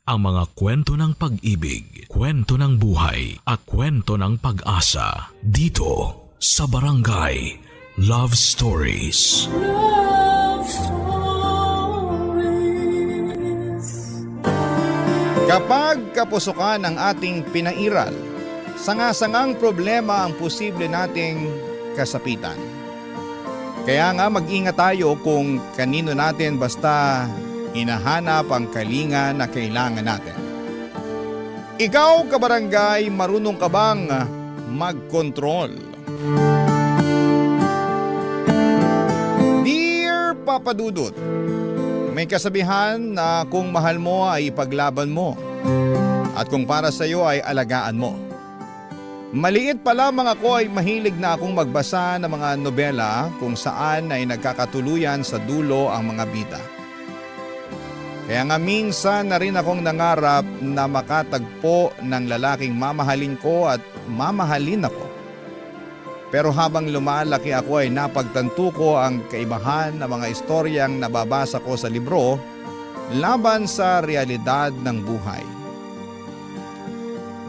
ang mga kwento ng pag-ibig, kwento ng buhay at kwento ng pag-asa dito sa Barangay Love Stories. Love Stories. Kapag kapusukan ang ating pinairal, sanga-sangang problema ang posible nating kasapitan. Kaya nga mag-ingat tayo kung kanino natin basta hinahanap ang kalinga na kailangan natin. Ikaw, kabarangay, marunong ka bang mag-control? Dear Papa Dudut, may kasabihan na kung mahal mo ay ipaglaban mo at kung para sa iyo ay alagaan mo. Maliit pa lamang ako ay mahilig na akong magbasa ng mga nobela kung saan ay nagkakatuluyan sa dulo ang mga bida. Kaya nga minsan na rin akong nangarap na makatagpo ng lalaking mamahalin ko at mamahalin ako. Pero habang lumalaki ako ay napagtanto ko ang kaibahan ng mga istoryang nababasa ko sa libro laban sa realidad ng buhay.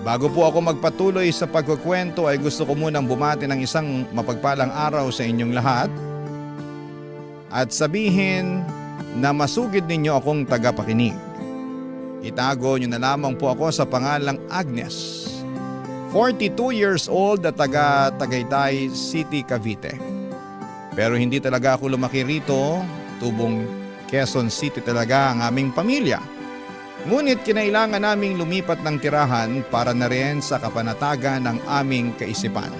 Bago po ako magpatuloy sa pagkukwento ay gusto ko munang bumati ng isang mapagpalang araw sa inyong lahat at sabihin na masugid ninyo akong tagapakinig. Itago nyo na lamang po ako sa pangalang Agnes, 42 years old at taga Tagaytay City, Cavite. Pero hindi talaga ako lumaki rito, tubong Quezon City talaga ang aming pamilya. Ngunit kinailangan naming lumipat ng tirahan para na rin sa kapanatagan ng aming kaisipan.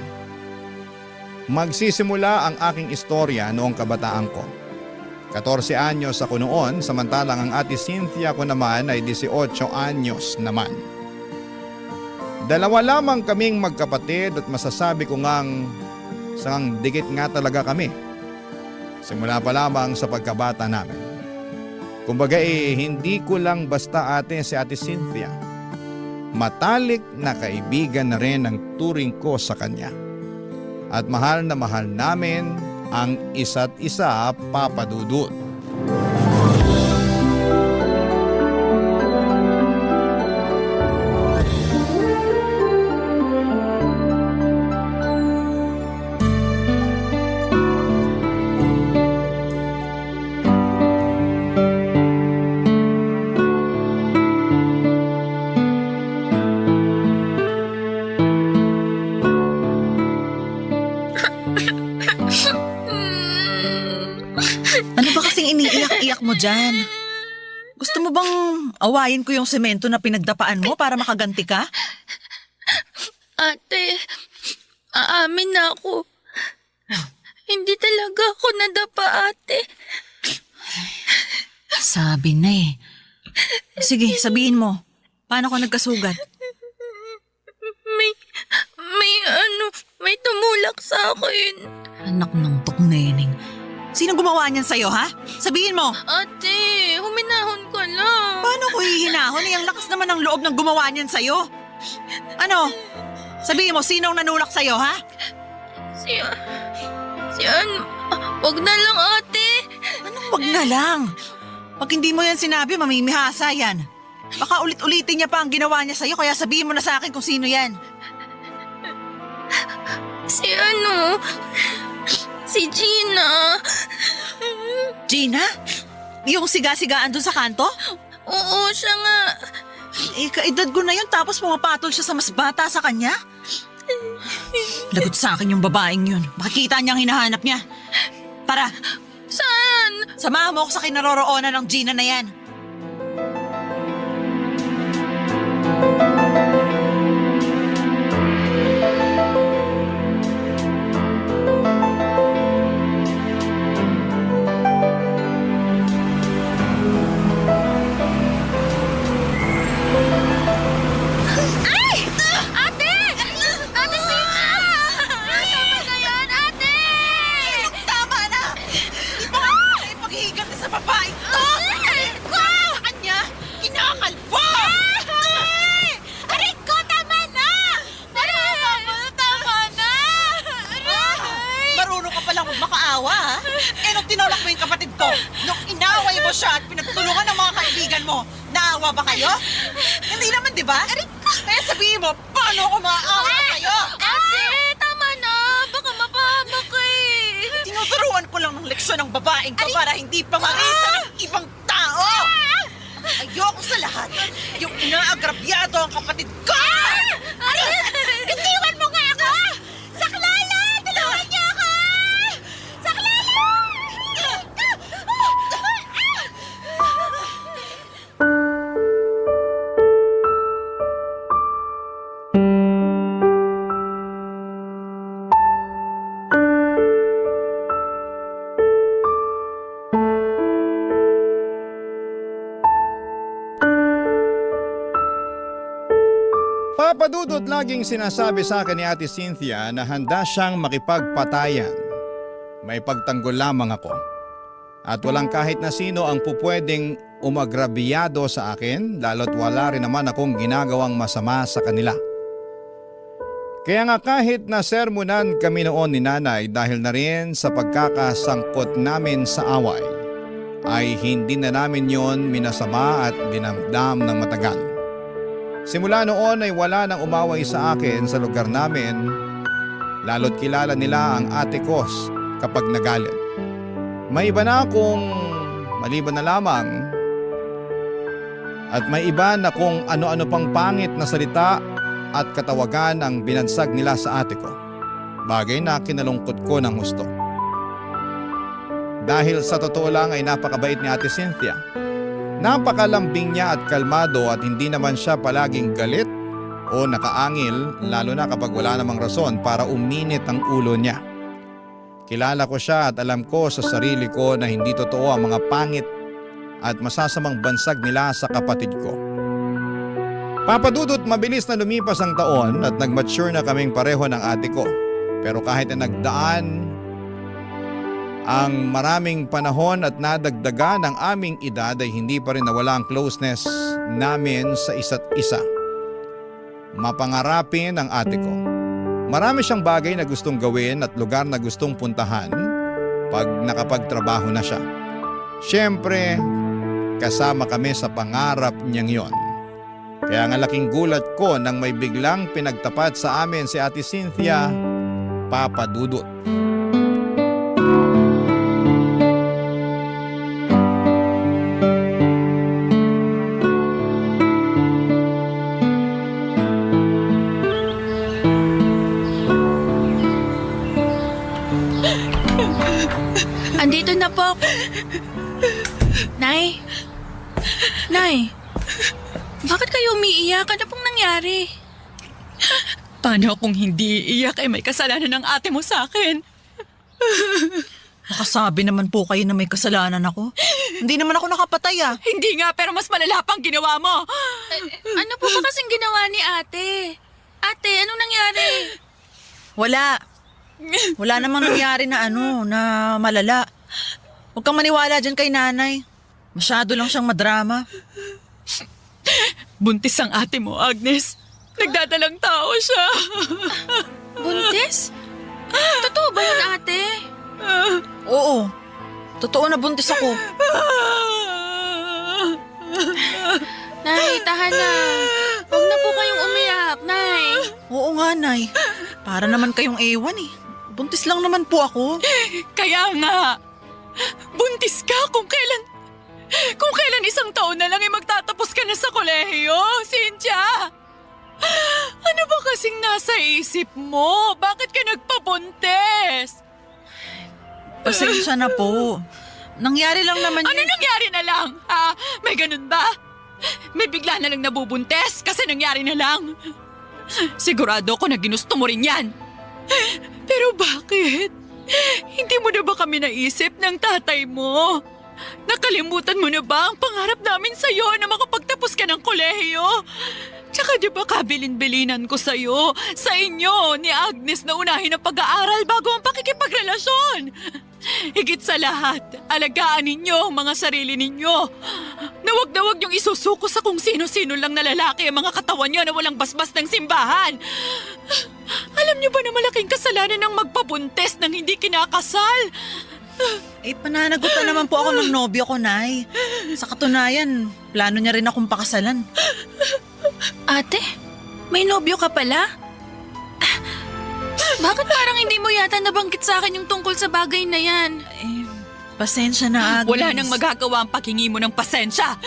Magsisimula ang aking istorya noong kabataan ko. 14 anyos ako noon, samantalang ang ate Cynthia ko naman ay 18 anyos naman. Dalawa lamang kaming magkapatid at masasabi ko ngang sangang dikit nga talaga kami. Simula pa lamang sa pagkabata namin. Kumbaga hindi ko lang basta ate si ate Cynthia. Matalik na kaibigan na rin ang turing ko sa kanya. At mahal na mahal namin ang isa't isa, Papa Dudut. Ano ba kasing iniiyak-iyak mo dyan? Gusto mo bang awayin ko yung semento na pinagdapaan mo para makaganti ka? Ate, aamin na ako. Hindi talaga ako nadapa, ate. Sabi na eh. Sige, sabihin mo. Paano ka nagkasugat? May tumulak sa akin. Anak ng tukneneng. Sinong gumawa niyan sa'yo, ha? Sabihin mo. Ate, huminahon ka lang. Paano ko hihinahon? Ang lakas naman ng loob ng gumawa niyan sa'yo. Ano? Sabihin mo, sinong nanulak sa'yo, ha? Wag na lang, ate. Anong wag na lang? Pag hindi mo yan sinabi, mamimihasa yan. Baka ulit-ulitin niya pa ang ginawa niya sa'yo, kaya sabihin mo na sa akin kung sino yan. Si Gina. Gina? Yung siga-sigaan dun sa kanto? Oo, siya nga. Kaedad ko na yun tapos pumapatol siya sa mas bata sa kanya? Lagot sa akin yung babaeng yun. Makikita niyang hinahanap niya. Tara, Saan? samahan mo ako sa kinaroroonan ng Gina na yan. Tinulak mo yung kapatid ko. Nung inaway mo siya at pinagtulungan ng mga kaibigan mo, naawa ba kayo? Hindi naman, di ba? Kaya sabihin mo, paano ako maaawa sa'yo? Ate, tama na. Baka mapahamak ka eh. Tinuturuan ko lang ng leksyon ng babaeng to para hindi pa marisa ng ibang tao. Ayoko sa lahat. Yung inaagrabyado ang kapatid ko! Itiwan mo nga ako! Saklala! Tulungan niyo ako! Saklala! Papadudot laging sinasabi sa akin ni Ate Cynthia na handa siyang makipagpatayan. May pagtanggol lamang ako. At walang kahit na sino ang pupwedeng umagrabiyado sa akin, lalo't wala rin naman akong ginagawang masama sa kanila. Kaya nga kahit na sermonan kami noon ni Nanay dahil na rin sa pagkakasangkot namin sa away, ay hindi na namin yon minasama at dinamdam ng matagal. Simula noon ay wala nang umaway sa akin sa lugar namin, lalo't kilala nila ang ate ko kapag nagalit. May iba na akong maliban na lamang at may iba na kung ano-ano pang pangit na salita at katawagan ang binansag nila sa ate ko. Bagay na kinalungkot ko ng husto. Dahil sa totoo lang ay napakabait ni Ate Cynthia. Napakalambing niya at kalmado at hindi naman siya palaging galit o nakaangil, lalo na kapag wala namang rason para uminit ang ulo niya. Kilala ko siya at alam ko sa sarili ko na hindi totoo ang mga pangit at masasamang bansag nila sa kapatid ko. Papadudot mabilis na lumipas ang taon at nag-mature na kaming pareho ng ate ko. Pero kahit na nagdaan ang maraming panahon at nadagdagan ng aming edad ay hindi pa rin nawala ang closeness namin sa isa't isa. Mapangarapin ang ate ko. Marami siyang bagay na gustong gawin at lugar na gustong puntahan pag nakapagtrabaho na siya. Siyempre, kasama kami sa pangarap niyang yon. Kaya nga laking gulat ko nang may biglang pinagtapat sa amin si Ate Cynthia, Papadudot. Andito na po ako. Nay? Nay? Bakit kayo umiiyak? Ano pong nangyari? Paano kung hindi iiyak ay may kasalanan ng ate mo sa akin? Nakasabi naman po kayo na may kasalanan ako. Hindi naman ako nakapatay ah. Hindi nga, pero mas malala pang ginawa mo. Ano po ba kasing ginawa ni ate? Ate, anong nangyari? Wala. Wala namang nangyari na na malala. Huwag kang maniwala dyan kay nanay. Masyado lang siyang madrama. Buntis ang ate mo, Agnes. Nagdadalang tao siya. Buntis? Totoo ba yun, ate? Oo. Totoo na buntis ako. Nay, tahan na. Huwag na po kayong umiyak, Nay. Oo nga, nay. Para naman kayong ewan eh. Buntis lang naman po ako. Kaya nga, buntis ka kung kailan isang taon na lang ay magtatapos ka na sa kolehiyo, Cynthia. Ano ba kasing nasa isip mo? Bakit ka nagpabuntis? Pasensya na po. Nangyari lang naman Ano nangyari na lang? Ha? May ganun ba? May bigla na lang nabubuntis kasi nangyari na lang. Sigurado ko na ginusto mo rin yan. Pero bakit? Hindi mo na ba kami naisip ng tatay mo? Nakalimutan mo na ba ang pangarap namin sa'yo na makapagtapos ka ng kolehiyo? Tsaka di ba kabilin-bilinan ko sa'yo, sa inyo, ni Agnes na unahin ang pag-aaral bago ang pakikipagrelasyon? Higit sa lahat, alagaan ninyo ang mga sarili ninyo. Na wag yung isusuko sa kung sino-sino lang na lalaki ang mga katawan nyo na walang basbas ng simbahan. Alam nyo ba na malaking kasalanan ng magpabuntis ng hindi kinakasal? Pananagot na naman po ako ng nobyo ko, Nay. Sa katunayan, plano niya rin akong pakasalan. Ate, may nobyo ka pala? Bakit parang hindi mo yata nabanggit sa akin yung tungkol sa bagay na yan? Pasensya na, Agnes. Wala nang magagawa ang paghingi mo ng pasensya.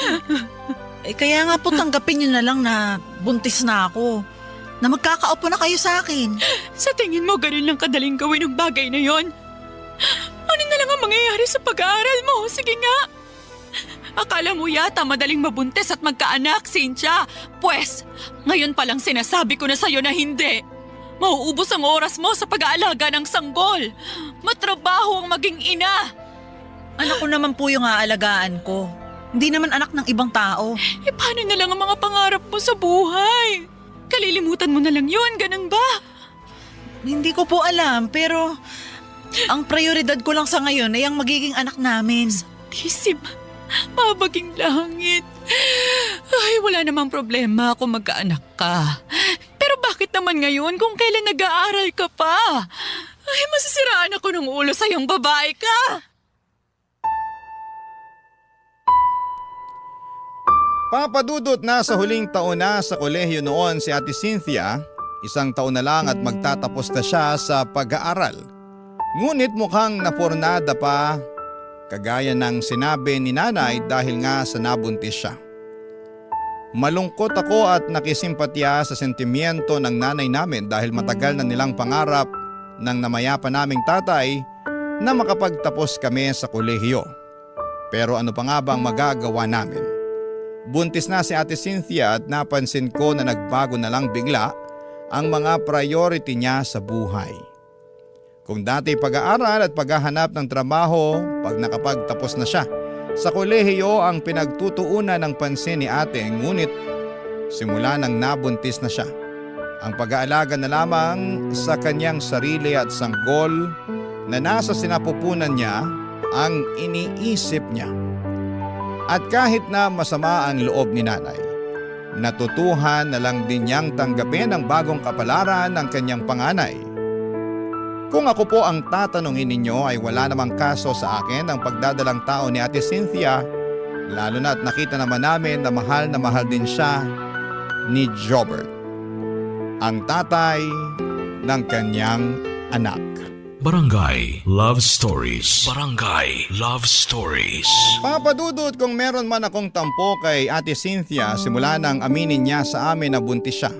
Kaya nga po tanggapin niyo na lang na buntis na ako. Na magkakaupo na kayo sa akin. Sa tingin mo, ganun lang kadaling gawin ang bagay na yon? Ano na lang ang mangyayari sa pag-aaral mo? Sige nga. Akala mo yata madaling mabuntis at magkaanak, Cynthia. Pwes, ngayon palang sinasabi ko na sa'yo na hindi. Mauubos ang oras mo sa pag-aalaga ng sanggol. Matrabaho ang maging ina. Anak ko naman po yung aalagaan ko. Hindi naman anak ng ibang tao. Paano na lang ang mga pangarap mo sa buhay? Kalilimutan mo na lang yun, ganun ba? Hindi ko po alam, pero ang prioridad ko lang sa ngayon ay ang magiging anak namin. Tisip, mabaging langit. Ay, wala namang problema kung magkaanak ka. Pero bakit naman ngayon kung kailan nag-aaral ka pa? Ay, masisiraan ako ng ulo sa iyong babae ka. Papadudot na sa huling taon na sa kolehiyo noon si Ate Cynthia, 1 taon na lang at magtatapos na siya sa pag-aaral. Ngunit mukhang napornada pa, kagaya ng sinabi ni nanay dahil nga sa nabuntis siya. Malungkot ako at nakisimpatya sa sentimiento ng nanay namin dahil matagal na nilang pangarap ng namayapa naming tatay na makapagtapos kami sa kolehiyo. Pero ano pa nga bang magagawa namin? Buntis na si Ate Cynthia at napansin ko na nagbago na lang bigla ang mga priority niya sa buhay. Kung dati pag-aaral at paghahanap ng trabaho pag nakapagtapos na siya, sa kolehiyo ang pinagtutuunan ng pansin ni ate, ngunit simula nang nabuntis na siya. Ang pag-aalaga na lamang sa kanyang sarili at sanggol na nasa sinapupunan niya ang iniisip niya. At kahit na masama ang loob ni nanay, natutuhan na lang din niyang tanggapin ang bagong kapalaran ng kanyang panganay. Kung ako po ang tatanungin ninyo ay wala namang kaso sa akin ang pagdadalang tao ni Ate Cynthia, lalo na at nakita naman namin na mahal din siya ni Jobert, ang tatay ng kanyang anak. Barangay Love Stories. Barangay Love Stories. Papadudot kung meron man akong tampo kay Ate Cynthia simula nang aminin niya sa amin na buntis siya.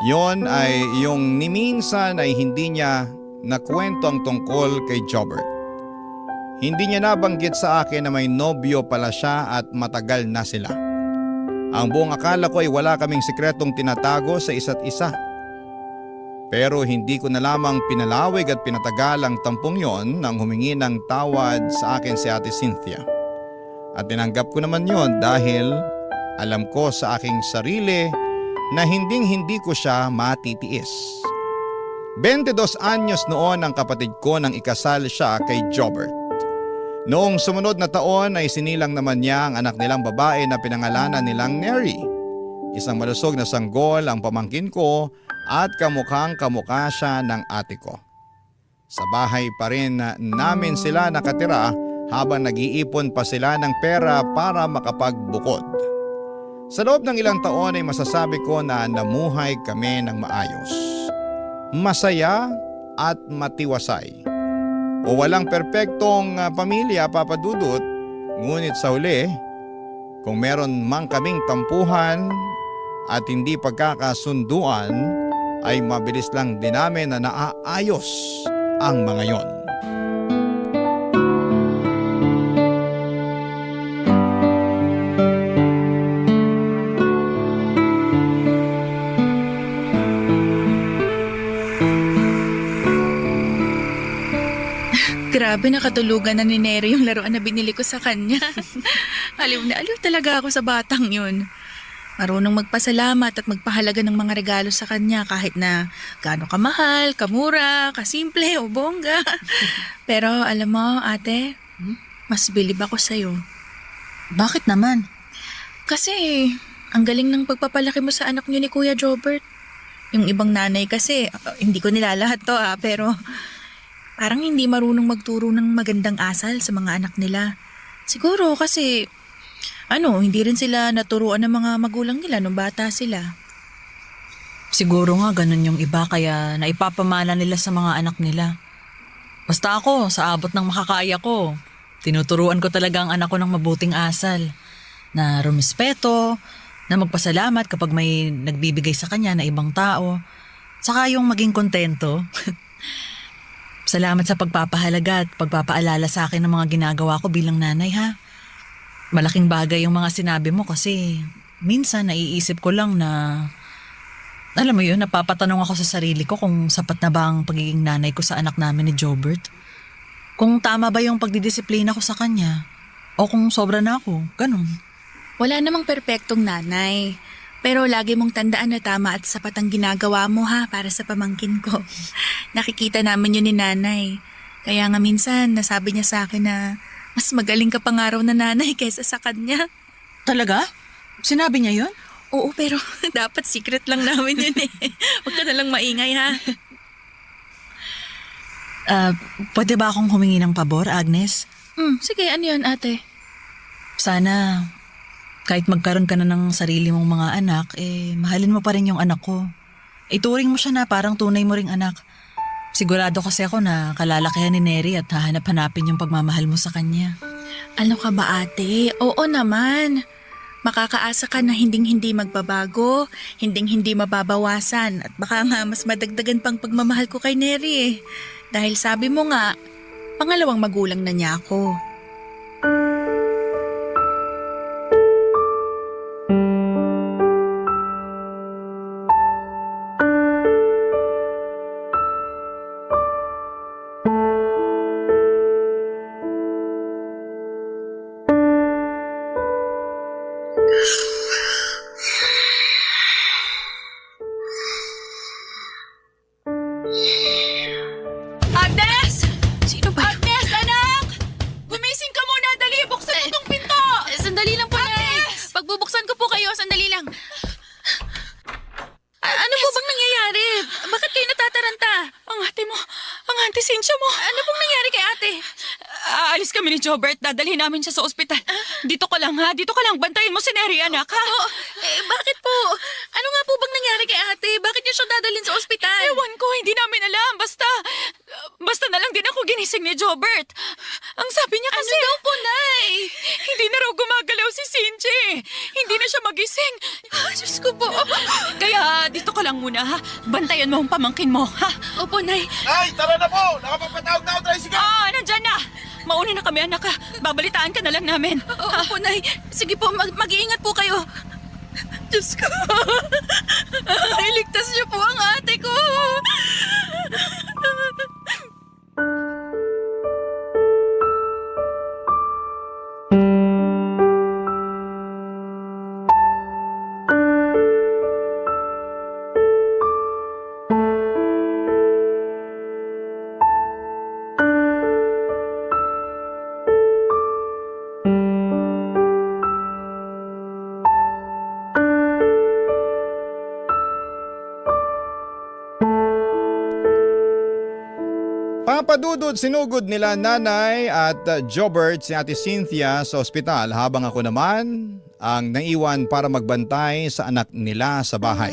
Yon ay yung ni minsan ay hindi niya nakwento ang tungkol kay Jobert. Hindi niya nabanggit sa akin na may nobyo pala siya at matagal na sila. Ang buong akala ko ay wala kaming sikretong tinatago sa isa't isa. Pero hindi ko na lamang pinalawig at pinatagal ang tampong yon nang humingi ng tawad sa akin si Ate Cynthia. At tinanggap ko naman yon dahil alam ko sa aking sarili na hindi ko siya matitiis. 22 anyos noon ang kapatid ko nang ikasal siya kay Jobert. Noong sumunod na taon ay sinilang naman niya ang anak nilang babae na pinangalanan nilang Neri. Isang malusog na sanggol ang pamangkin ko at kamukhang-kamukha siya ng ate ko. Sa bahay pa rin namin sila nakatira habang nag-iipon pa sila ng pera para makapagbukod. Sa loob ng ilang taon ay masasabi ko na namuhay kami ng maayos. Masaya at matiwasay. O walang perpektong pamilya, papadudot, ngunit sa huli, kung meron mang kaming tampuhan at hindi pagkakasunduan, ay mabilis lang din namin na naaayos ang mga yon. Grabe, nakatulugan na ni Neri yung laruan na binili ko sa kanya. Aliw na aliw talaga ako sa batang yun. Marunong magpasalamat at magpahalaga ng mga regalo sa kanya kahit na gaano kamahal, kamura, kasimple o bongga. Pero alam mo, ate, mas bilib ako sa'yo. Bakit naman? Kasi ang galing ng pagpapalaki mo sa anak niyo ni Kuya Jobert. Yung ibang nanay kasi, hindi ko nilalahat to pero Parang hindi marunong magturo ng magandang asal sa mga anak nila. Siguro kasi, hindi rin sila naturuan ng mga magulang nila nung bata sila. Siguro nga ganun yung iba kaya naipapamana nila sa mga anak nila. Basta ako, sa abot ng makakaya ko, tinuturuan ko talaga ang anak ko ng mabuting asal. Na rumispeto, na magpasalamat kapag may nagbibigay sa kanya na ibang tao. Saka yung maging kontento. Salamat sa pagpapahalaga at pagpapaalala sa akin ng mga ginagawa ko bilang nanay ha. Malaking bagay yung mga sinabi mo kasi minsan naiisip ko lang na, alam mo yun, napapatanong ako sa sarili ko kung sapat na ba ang pagiging nanay ko sa anak namin ni Jobert. Kung tama ba yung pagdidisiplina ko sa kanya o kung sobra na ako, ganun. Wala namang perpektong nanay. Pero lagi mong tandaan na tama at sapat ang ginagawa mo ha para sa pamangkin ko. Nakikita namin yun ni nanay. Kaya nga minsan nasabi niya sa akin na mas magaling ka pa nga raw na nanay kaysa sa kanya. Talaga? Sinabi niya yun? Oo, pero dapat secret lang namin yun eh. Huwag ka nalang maingay ha. Pwede ba akong humingi ng pabor, Agnes? Sige, ano yun ate? Sana, kahit magkaroon ka na ng sarili mong mga anak, mahalin mo pa rin yung anak ko. Ituring mo siya na parang tunay mo ring anak. Sigurado kasi ako na kalalakihan ni Neri at hahanap-hanapin yung pagmamahal mo sa kanya. Ano ka ba ate? Oo naman. Makakaasa ka na hinding-hindi magbabago, hinding-hindi mababawasan at baka nga mas madagdagan pang pagmamahal ko kay Neri eh. Dahil sabi mo nga, pangalawang magulang na niya ako. Agnes! Sino ba? Agnes, anak! Gumising ka muna, dali! Buksan mo tong pinto! Sandali lang po, Nay. Pagbubuksan ko po kayo, sandali lang. Ano po bang nangyayari? Bakit kayo natataranta? Ang ate mo, ang ate Cynthia mo. Ano pong nangyari kay ate? Aalis kami ni Jobert, dadalhin namin siya sa ospital. Dito ka lang ha, dito ka lang. Bantayin mo si Neri, anak ha. Bakit po? Ano nga po bang nangyari kay ate? Bakit niyo siya dadalhin sa ospital? Ewan ko, hindi namin alam. Basta na lang din ako ginising ni Jobert. Ang sabi niya kasi... Ano daw po, Nay? Hindi na raw gumagalaw si Cynthia. Hindi na siya magising. Diyos ko po. Kaya dito ka lang muna ha. Bantayan mo ang pamangkin mo ha. Opo, Nay. Ay, tara na po! Nakapapatawag na ako, tricycle! Nandyan na. Mauna na kami anak ha. Babalitaan ka na lang namin. Opo, Nay. Sige po, mag-iingat po kayo. Diyos ko. Iligtas niyo po ang ate ko. Papadudod sinugod nila nanay at Jobert si Ate Cynthia sa ospital habang ako naman ang naiwan para magbantay sa anak nila sa bahay.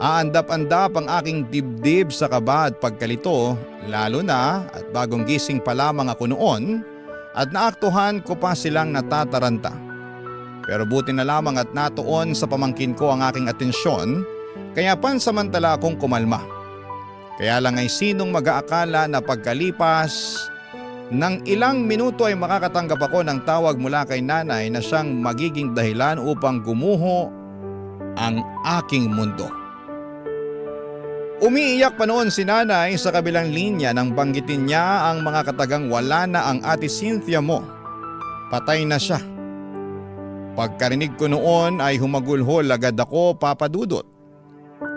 Aandap-andap ang aking dibdib sa kaba at pagkalito, lalo na at bagong gising pa lamang ako noon at naaktuhan ko pa silang natataranta. Pero buti na lamang at natuon sa pamangkin ko ang aking atensyon kaya pansamantala akong kumalma. Kaya lang ay sinong mag-aakala na pagkalipas ng ilang minuto ay makakatanggap ako ng tawag mula kay nanay na siyang magiging dahilan upang gumuho ang aking mundo. Umiiyak pa noon si nanay sa kabilang linya nang banggitin niya ang mga katagang wala na ang Ate Cynthia mo. Patay na siya. Pagkarinig ko noon ay humagulhol agad ako, Papadudot.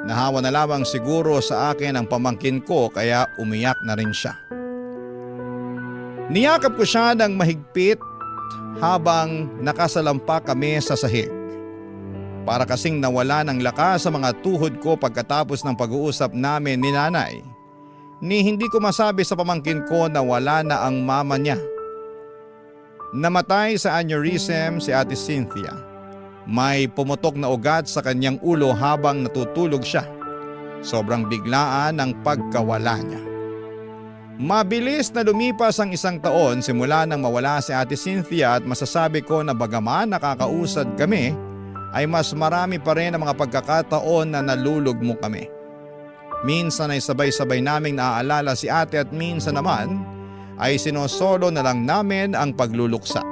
Nahawa na lamang siguro sa akin ang pamangkin ko kaya umiyak na rin siya. Niyakap ko siya ng mahigpit habang nakasalampa kami sa sahig. Para kasing nawala ng lakas sa mga tuhod ko pagkatapos ng pag-uusap namin ni nanay. ni hindi ko masabi sa pamangkin ko na wala na ang mama niya. Namatay sa aneurysm si Ate Cynthia. May pumutok na ugat sa kanyang ulo habang natutulog siya. Sobrang biglaan ang pagkawala niya. Mabilis na lumipas ang 1 taon simula nang mawala si Ate Cynthia at masasabi ko na bagaman nakakausad kami, ay mas marami pa rin ang mga pagkakataon na nalulugmo kami. Minsan ay sabay-sabay naming naaalala si ate at minsan naman ay sinosolo na lang namin ang pagluluksa.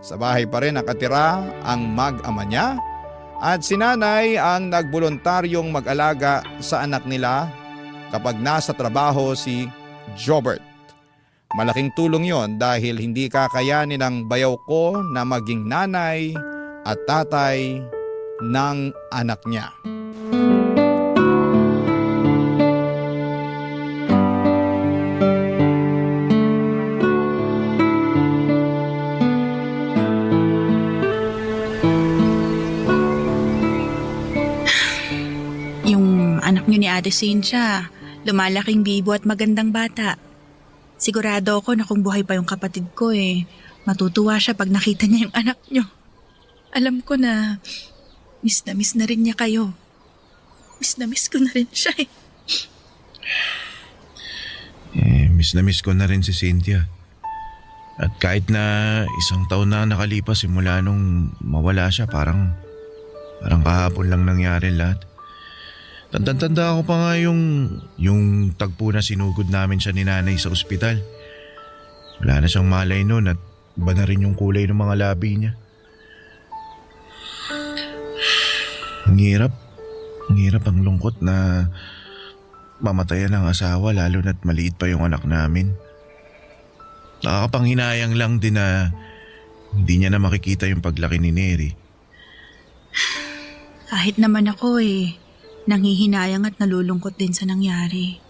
Sa bahay pa rin nakatira ang mag-ama niya at si nanay ang nagboluntaryong mag-alaga sa anak nila kapag nasa trabaho si Jobert. Malaking tulong yon dahil hindi kakayanin ng bayaw ko na maging nanay at tatay ng anak niya. Yung anak niyo ni Ate Cynthia, lumalaking bibo at magandang bata. Sigurado ako na kung buhay pa yung kapatid ko matutuwa siya pag nakita niya yung anak niyo. Alam ko na miss na rin niya kayo. Miss na miss ko na rin siya Miss na miss ko na rin si Cynthia. At kahit na 1 taon na nakalipas simula nung mawala siya, parang kahapon lang nangyari lahat. Tanda ko pa nga yung tagpo na sinugod namin siya ni nanay sa ospital. Wala na siyang malay noon at iba na rin yung kulay ng mga labi niya. Ang hirap ang lungkot na mamatayan ng asawa lalo na't maliit pa yung anak namin. Nakakapanghinayang lang din na hindi niya na makikita yung paglaki ni Neri. Kahit naman ako nanghihinayang at nalulungkot din sa nangyari.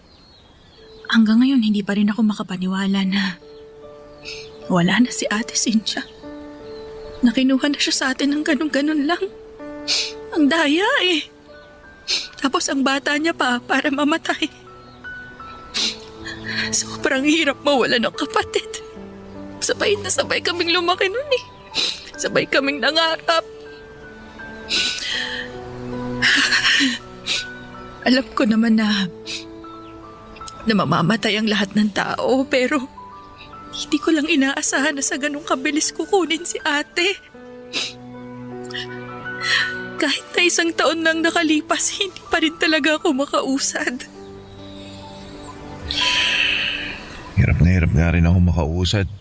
Hanggang ngayon hindi pa rin ako makapaniwala na wala na si Ate Cynthia. Nakinuha na siya sa atin ng ganun-ganun lang. Ang daya Tapos ang bata niya pa para mamatay. Sobrang hirap mawala ng kapatid. Sabay na sabay kaming lumaki nun Sabay kaming nangarap. Alam ko naman na mamamatay ang lahat ng tao, pero hindi ko lang inaasahan na sa ganung kabilis kukunin si ate. Kahit na 1 taon nang nakalipas, hindi pa rin talaga ako makausad. Hirap nga rin ako makausad.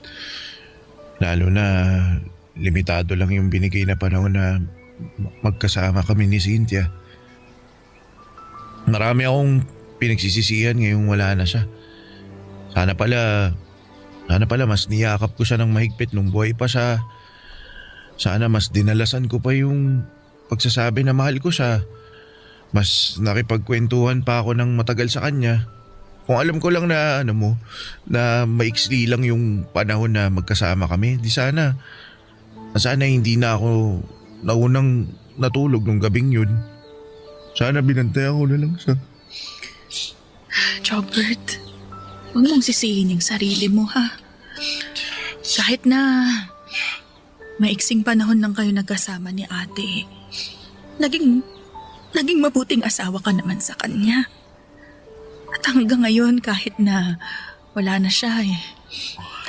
Lalo na limitado lang yung binigay na panahon na magkasama kami ni Cynthia. Marami akong pinagsisisihan ngayong wala na siya. Sana pala mas niyakap ko siya ng mahigpit nung buhay pa siya. Sana mas dinalasan ko pa yung pagsasabi na mahal ko siya. Mas nakipagkwentuhan pa ako ng matagal sa kanya. Kung alam ko lang na na maiksi lang yung panahon na magkasama kami, di sana hindi na ako naunang natulog nung gabing yun. Sana binantayan ko na lang siya. Jobert, huwag mong sisihin yung sarili mo ha. Kahit na maiksing panahon lang kayo nagkasama ni ate, naging mabuting asawa ka naman sa kanya. At hanggang ngayon kahit na wala na siya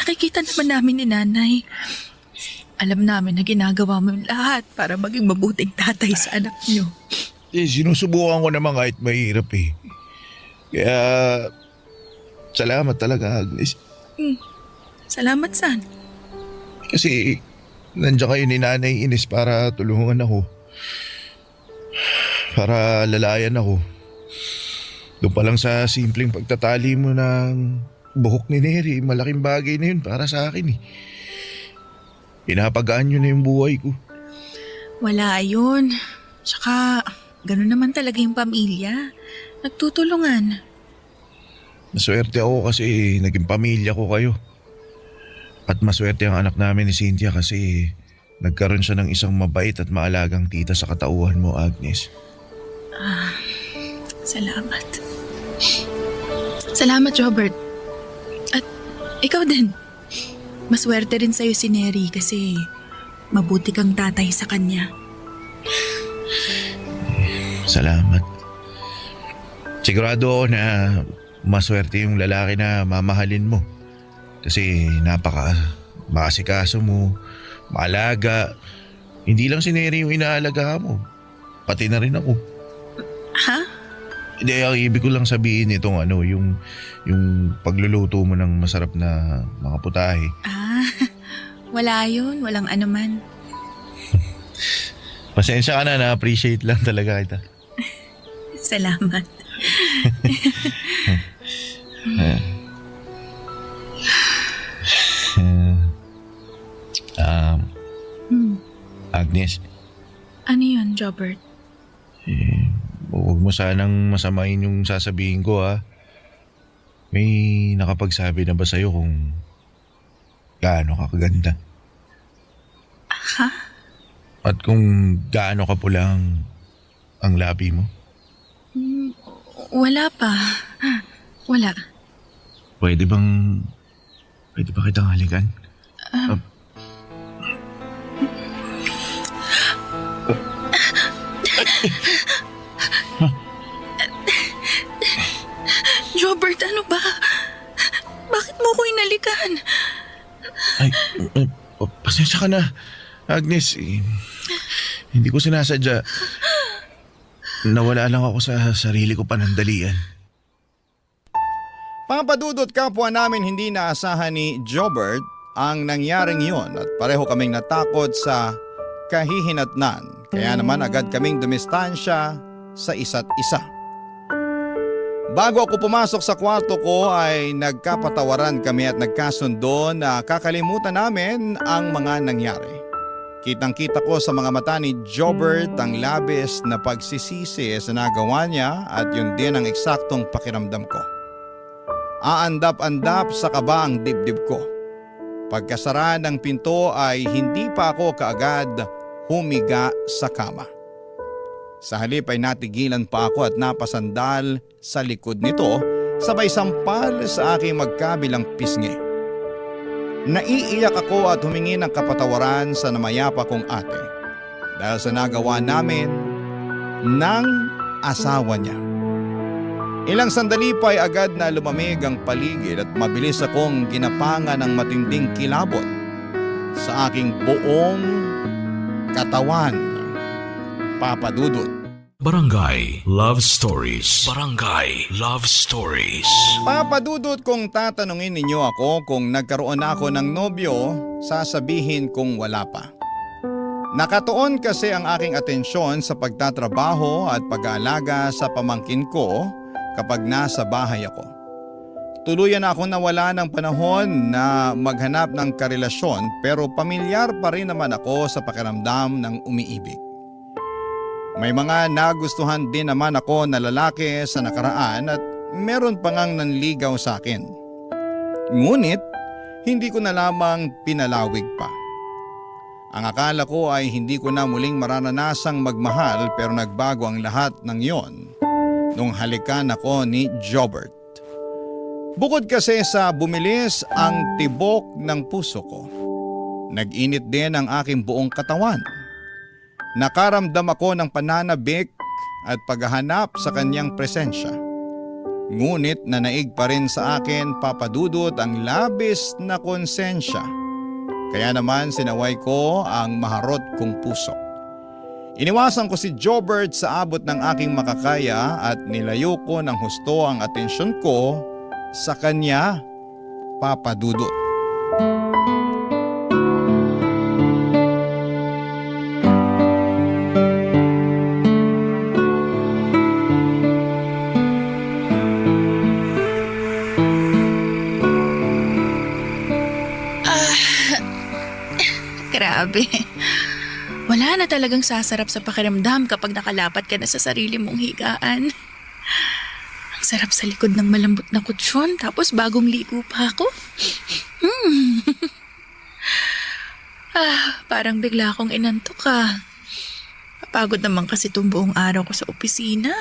nakikita naman namin ni nanay. Alam namin na ginagawa mo yung lahat para maging mabuting tatay sa anak niyo. Sinusubukan ko naman kahit mahirap Kaya salamat talaga, Agnes. Salamat saan? Kasi nandiyan kayo ni Nanay Ines para tulungan ako. Para lalayan ako. Doon pa lang sa simpleng pagtatali mo ng buhok ni Neri, malaking bagay na yun para sa akin Pinapagaan yun na yung buhay ko. Wala yun. Tsaka ganun naman talaga yung pamilya. Nagtutulungan. Maswerte ako kasi naging pamilya ko kayo. At maswerte ang anak namin ni Cynthia kasi nagkaroon siya ng isang mabait at maalagang tita sa katauhan mo, Agnes. Salamat. Salamat, Robert. At ikaw din. Maswerte rin sa'yo si Neri kasi mabuti kang tatay sa kanya. Salamat. Sigurado ako na maswerte yung lalaki na mamahalin mo. Kasi makasikaso mo, maalaga. Hindi lang si Neri yung inaalaga mo. Pati na rin ako. Ha? Hindi, ang ibig ko lang sabihin itong yung pagluluto mo ng masarap na mga putahe. Wala yun. Walang anuman. Pasensya ka na, na-appreciate lang talaga kita. Salamat. Agnes, Ano yun, Robert? huwag mo sanang masamain yung sasabihin ko ha. May nakapagsabi na ba sa'yo kung gaano ka kaganda? Ha? At kung gaano ka pulang ang labi mo? Wala pa. Wala. Pwede ba kitang halikan? Robert, ano ba? Bakit mo ko inalikan? Ay, pasensya ka na, Agnes. Hindi ko sinasadya. Nawala lang ako sa sarili ko panandalian. Papadudot kapwa namin hindi naasahan ni Jobert ang nangyaring yun at pareho kaming natakot sa kahihinatnan. Kaya naman agad kaming dumistansya sa isa't isa. Bago ako pumasok sa kwarto ko ay nagkapatawaran kami at nagkasundo na kakalimutan namin ang mga nangyari. Kitang-kita ko sa mga mata ni Jobert ang labis na pagsisisi sa nagawa niya at yun din ang eksaktong pakiramdam ko. Aandap-andap sa kaba ang dibdib ko. Pagkasara ng pinto ay hindi pa ako kaagad humiga sa kama. Sa halip ay natigilan pa ako at napasandal sa likod nito sabay sampal sa aking magkabilang pisngi. Naiiyak ako at humingi ng kapatawaran sa namayapa kong ate dahil sa nagawa namin ng asawa niya. Ilang sandali pa ay agad na lumamig ang paligid at mabilis akong ginapangan ng matinding kilabot sa aking buong katawan. Papadudot. Barangay Love Stories. Barangay Love Stories. Papadudot kung tatanungin ninyo ako kung nagkaroon ako ng nobyo, sasabihin kong wala pa. Nakatuon kasi ang aking atensyon sa pagtatrabaho at pag-aalaga sa pamangkin ko kapag nasa bahay ako. Tuluyan ako nawala ng panahon na maghanap ng karelasyon pero pamilyar pa rin naman ako sa pakiramdam ng umiibig. May mga nagustuhan din naman ako na lalaki sa nakaraan at meron pa ngang nanligaw sa akin. Ngunit, hindi ko na lamang pinalawig pa. Ang akala ko ay hindi ko na muling maranasang magmahal pero nagbago ang lahat ng yon nung halikan ako ni Jobert. Bukod kasi sa bumilis ang tibok ng puso ko, nag-init din ang aking buong katawan. Nakaramdam ako ng pananabik at paghahanap sa kanyang presensya. Ngunit nanaig pa rin sa akin, papadudot, ang labis na konsensya. Kaya naman sinaway ko ang maharot kong puso. Iniwasan ko si Jobert sa abot ng aking makakaya at nilayo ko ng husto ang atensyon ko sa kanya, papadudot. Grabe. Wala na talagang sasarap sa pakiramdam kapag nakalapat ka na sa sarili mong higaan. Ang sarap sa likod ng malambot na kutsyon tapos bagong ligo pa ako. Parang bigla akong inantok Napagod naman kasi itong buong araw ko sa opisina.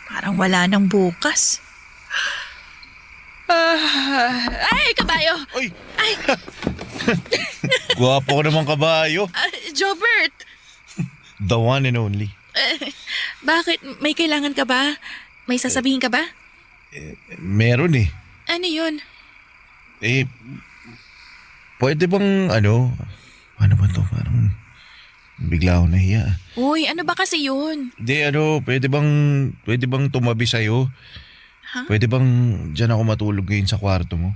Parang wala nang bukas. Ay, kabayo! Uy! Ay, Gwapo ko naman kabayo. Jobert! The one and only. Bakit? May kailangan ka ba? May sasabihin ka ba? Meron eh. Ano yun? Pwede bang ano ba to? Parang bigla ako nahiya. Uy, ano ba kasi yun? Pwede bang tumabi sa'yo? Ha? Pwede bang dyan ako matulog ngayon sa kwarto mo?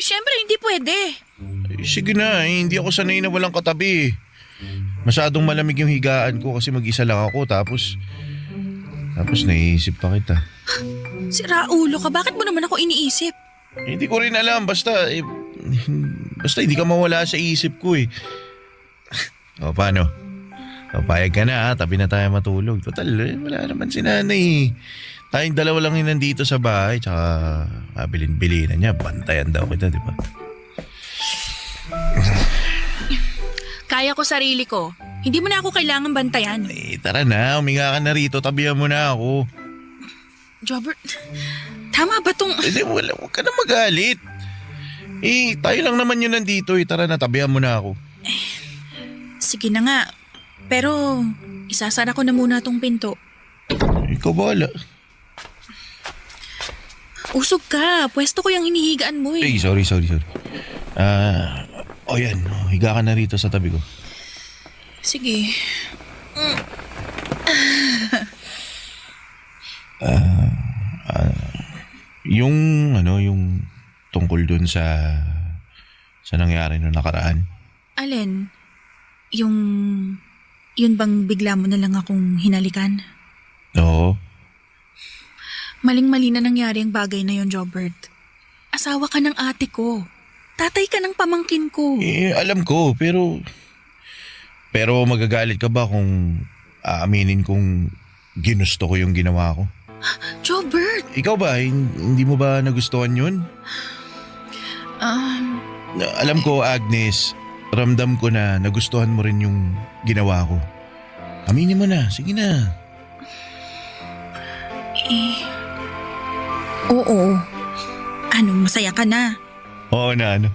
Siyempre, hindi pwede. Sige na, hindi ako sanay na walang katabi eh. Masyadong malamig yung higaan ko kasi mag-isa lang ako tapos naiisip pa kita. Sira ulo ka, bakit mo naman ako iniisip? Hindi ko rin alam, basta hindi ka mawala sa isip ko eh. O paano? O payag ka na ha, tabi na tayo matulog. Total, wala naman si nanay eh. Tayong dalawa lang yung nandito sa bahay, tsaka kabilin-bilinan niya, bantayan daw kita, di ba? Kaya ko sarili ko. Hindi mo na ako kailangan bantayan. Tara na, uminga ka na rito, tabihan mo na ako. Jobert, tama ba tong... Huwag ka na magalit. Tayo lang naman yun nandito eh. Tara na, tabihan mo na ako. Sige na nga. Pero, isasara ko na muna tong pinto. Ikaw bahala. Usog ka. Pwesto ko yung hinihigaan mo eh. Sorry. Yan. Higa ka na rito sa tabi ko. Sige. Yung tungkol dun sa nangyari noong nakaraan. Alin? Yun bang bigla mo na lang akong hinalikan? Oo. Maling-mali na nangyari ang bagay na yun, Jobert. Asawa ka ng ate ko. Tatay ka ng pamangkin ko. Alam ko, pero magagalit ka ba kung aaminin kong ginusto ko yung ginawa ko? Jobert! Ikaw ba, hindi mo ba nagustuhan yun? Alam ko, Agnes, ramdam ko na nagustuhan mo rin yung ginawa ko. Aminin mo na, sige na. Oo. Anong masaya ka na? Oo na, ano?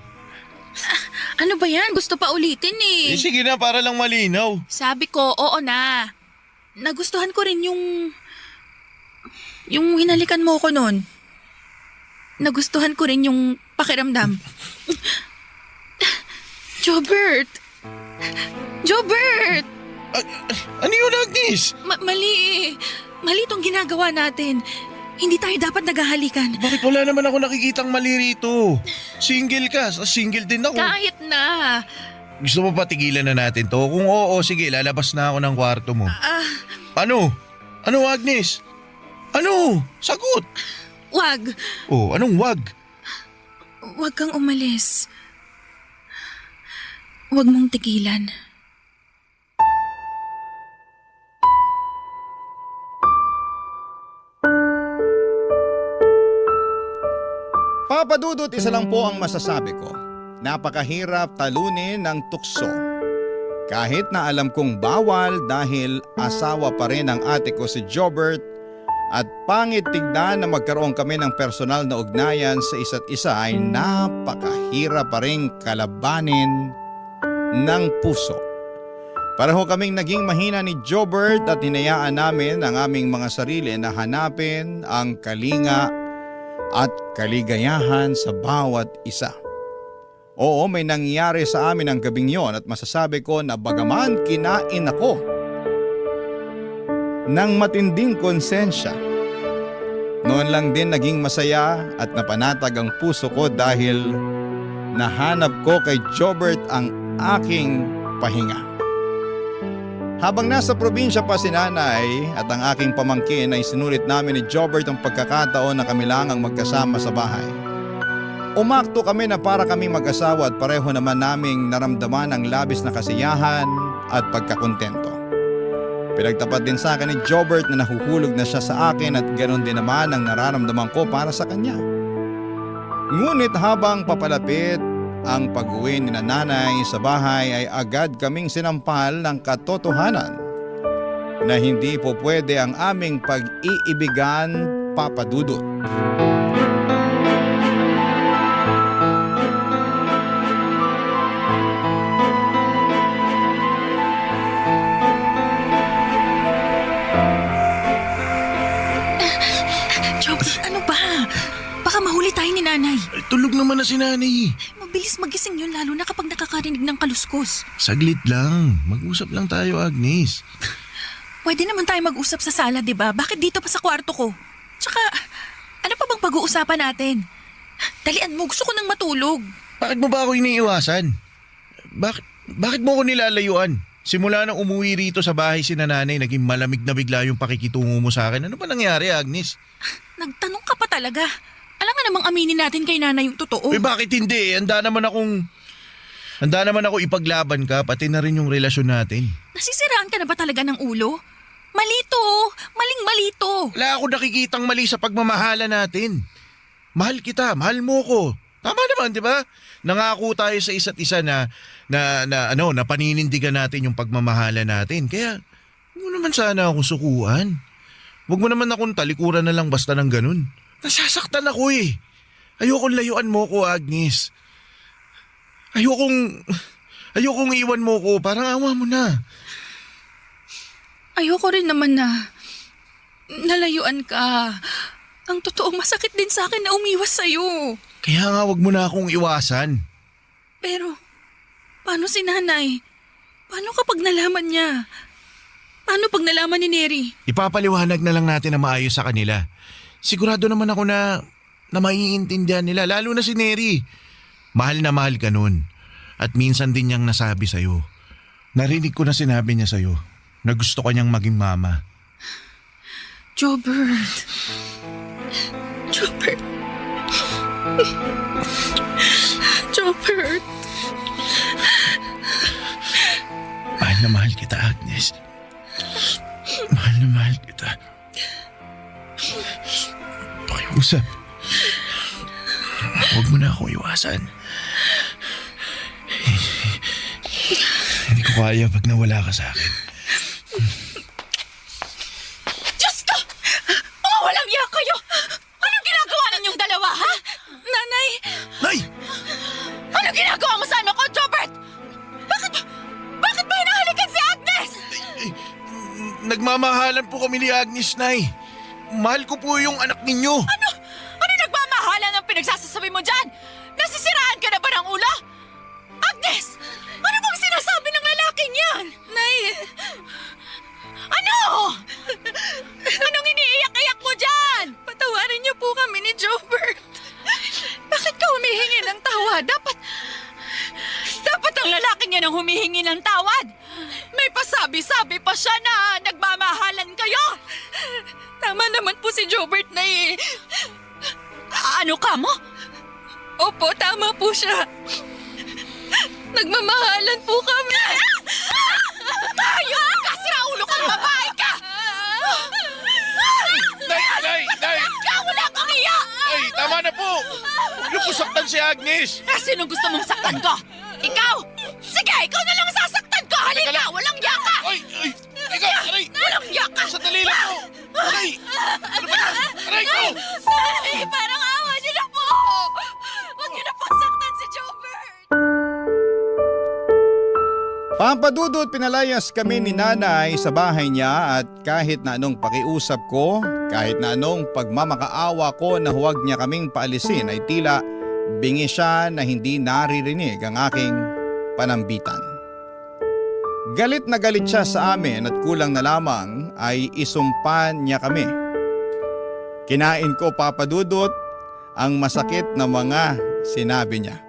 Ano ba yan? Gusto pa ulitin eh. Sige na, para lang malinaw. Sabi ko, oo na. Nagustuhan ko rin yung hinalikan mo ko noon. Nagustuhan ko rin yung pakiramdam. Jobert! Jobert! Ano yun, Agnes? Mali. Mali tong ginagawa natin. Hindi tayo dapat naghahalikan. Bakit wala naman ako nakikitang mali rito? Single ka, single din ako. Kahit na. Gusto mo pa tigilan na natin to? Kung oo, sige, lalabas na ako ng kwarto mo. Ano? Ano, Agnes? Ano? Sagot! Wag. Anong wag? Wag kang umalis. Wag mong tigilan. Papa Dudut, isa lang po ang masasabi ko. Napakahirap talunin ng tukso. Kahit na alam kong bawal dahil asawa pa rin ang ate ko si Jobert at pangit tignan na magkaroon kami ng personal na ugnayan sa isa't isa ay napakahirap pa rin kalabanin ng puso. Pareho kaming naging mahina ni Jobert at hinayaan namin ang aming mga sarili na hanapin ang kalinga at kaligayahan sa bawat isa. Oo, may nangyari sa amin ang gabing yon at masasabi ko na bagaman kinain ako ng matinding konsensya, noon lang din naging masaya at napanatag ang puso ko dahil nahanap ko kay Jobert ang aking pahinga. Habang nasa probinsya pa si nanay at ang aking pamangkin ay sinulit namin ni Jobert ang pagkakataon na kami lang ang magkasama sa bahay. Umakto kami na para kaming mag-asawa at pareho naman naming naramdaman ang labis na kasiyahan at pagkakontento. Pinagtapat din sa akin ni Jobert na nahuhulog na siya sa akin at ganoon din naman ang nararamdaman ko para sa kanya. Ngunit habang papalapit ang pag-uwi ni nanay sa bahay ay agad kaming sinampal ng katotohanan na hindi po pwede ang aming pag-iibigan, Papa Dudut. Baka mahuli tayo ni nanay. Ay, tulog naman na si nanay. Mabilis magising yun lalo na kapag nakakarinig ng kaluskos. Saglit lang. Mag-usap lang tayo, Agnes. Pwede naman tayo mag-usap sa sala, di ba? Bakit dito pa sa kwarto ko? Tsaka, ano pa bang pag-uusapan natin? Dalian mo, gusto ko nang matulog. Bakit mo ba ako iniiwasan? Bakit mo ako nilalayuan? Simula nang umuwi rito sa bahay si nanay, naging malamig na bigla yung pakikitungo mo sa akin. Ano ba nangyari, Agnes? Nagtanong ka pa talaga. Alam nga namang aminin natin kay nanay yung totoo. Bakit hindi? Handa naman ako ipaglaban ka, pati na rin yung relasyon natin. Nasisiraan ka na ba talaga ng ulo? Malito, maling-malito. Wala ako nakikitang mali sa pagmamahala natin. Mahal kita, mahal mo ko. Tama naman, di ba? Nangako tayo sa isa't isa na paninindigan natin yung pagmamahala natin. Kaya, huwag mo naman sana akong sukuan. Huwag mo naman akong talikuran na lang basta ng ganun. Nasasaktan ako eh. Ayokong layuan mo ko, Agnes. Ayokong iwan mo ko. Parang awa mo na. Ayoko rin naman na nalayuan ka. Ang totoo, masakit din sa akin na umiwas sa'yo. Kaya nga wag mo na akong iwasan. Pero, paano si nanay? Paano kapag nalaman niya? Paano pag nalaman ni Neri? Ipapaliwanag na lang natin na maayos sa kanila. Sigurado naman ako na maiintindihan nila, lalo na si Neri. Mahal na mahal ka nun. At minsan din niyang nasabi sa'yo. Narinig ko na sinabi niya sa'yo na gusto ka niyang maging mama. Jobert. Jobert. Jobert. Mahal na mahal kita, Agnes. Mahal na mahal kita. Pakiusap. Huwag mo na akong iwasan. Hindi ko kaya pag nawala ka sa akin. Diyos ko! Mga walang iya kayo! Anong ginagawa ninyong dalawa, ha? Nanay! Nay! Anong ginagawa mo sa anak ko, Jobert? Bakit ba hinahalikan si Agnes? Nagmamahalan po kami ni Agnes, Nay. Mahal ko po yung anak ninyo. Ano nagmamahalan ang pinagsasasabi mo dyan? Nasisiraan ka na ba ng ulo? Agnes! Ano bang sinasabi ng lalaking yan? Nay! Ano? Anong iniiyak-iyak mo dyan? Patawarin niyo po kami ni Jobert. Bakit ka humihingi ng tawad? Dapat ang lalaking yan ang humihingi ng tawad. May pasabi-sabi pa siya na nagmamahalan kayo. Tama naman po si Jobert, Nay. Ano ka mo? Opo, tama po siya. Nagmamahalan po kami. Tayo! Kasira ulo kang babae ka! Nay! Ka, wala kang iya! Ay, tama na po! Huwag niyo po saktan si Agnes! Sino gusto mong saktan ko? Ikaw? Sige, ikaw na lang sasaktan ko! Halika! Walang yaka! Ay! Teka! Aray! Walang yaka! Sandali lang po! Aray! Ano ba yan? Aray ko! Ay, parang awa niyo na po! Huwag niyo na po saktan si Jobert! Papadudot, pinalayas kami ni nanay sa bahay niya at kahit na anong pakiusap ko, kahit na anong pagmamakaawa ko na huwag niya kaming paalisin ay tila bingi siya na hindi naririnig ang aking panambitan. Galit na galit siya sa amin at kulang na lamang ay isumpan niya kami. Kinain ko, Papadudot, ang masakit na mga sinabi niya.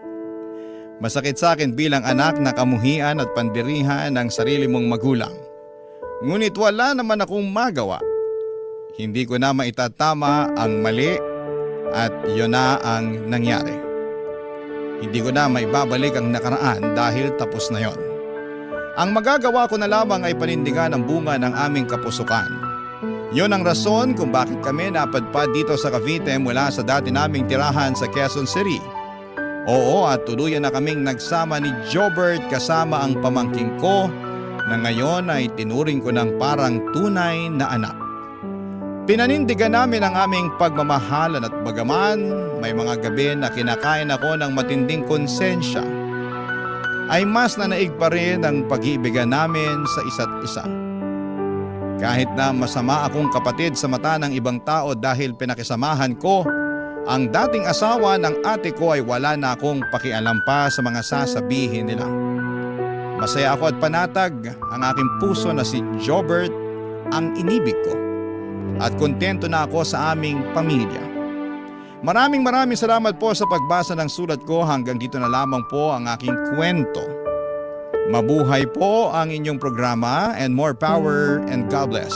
Masakit sa akin bilang anak na kamuhian at pandirihan ng sarili mong magulang. Ngunit wala naman akong magawa. Hindi ko na maitatama ang mali at yun na ang nangyari. Hindi ko na maibabalik ang nakaraan dahil tapos na yon. Ang magagawa ko na lamang ay panindigan ang bunga ng aming kapusukan. Yon ang rason kung bakit kami napadpad dito sa Cavite mula sa dati naming tirahan sa Quezon City. Oo, at tuluyan na kaming nagsama ni Jobert kasama ang pamangking ko na ngayon ay tinuring ko ng parang tunay na anak. Pinanindigan namin ang aming pagmamahalan at bagaman may mga gabi na kinakain ako ng matinding konsensya, ay mas nanaig pa rin ang pag-iibigan namin sa isa't isa. Kahit na masama akong kapatid sa mata ng ibang tao dahil pinakisamahan ko ang dating asawa ng ate ko ay wala na akong pakialam pa sa mga sasabihin nila. Masaya ako at panatag ang aking puso na si Jobert ang inibig ko. At kontento na ako sa aming pamilya. Maraming salamat po sa pagbasa ng sulat ko. Hanggang dito na lamang po ang aking kwento. Mabuhay po ang inyong programa and more power and God bless.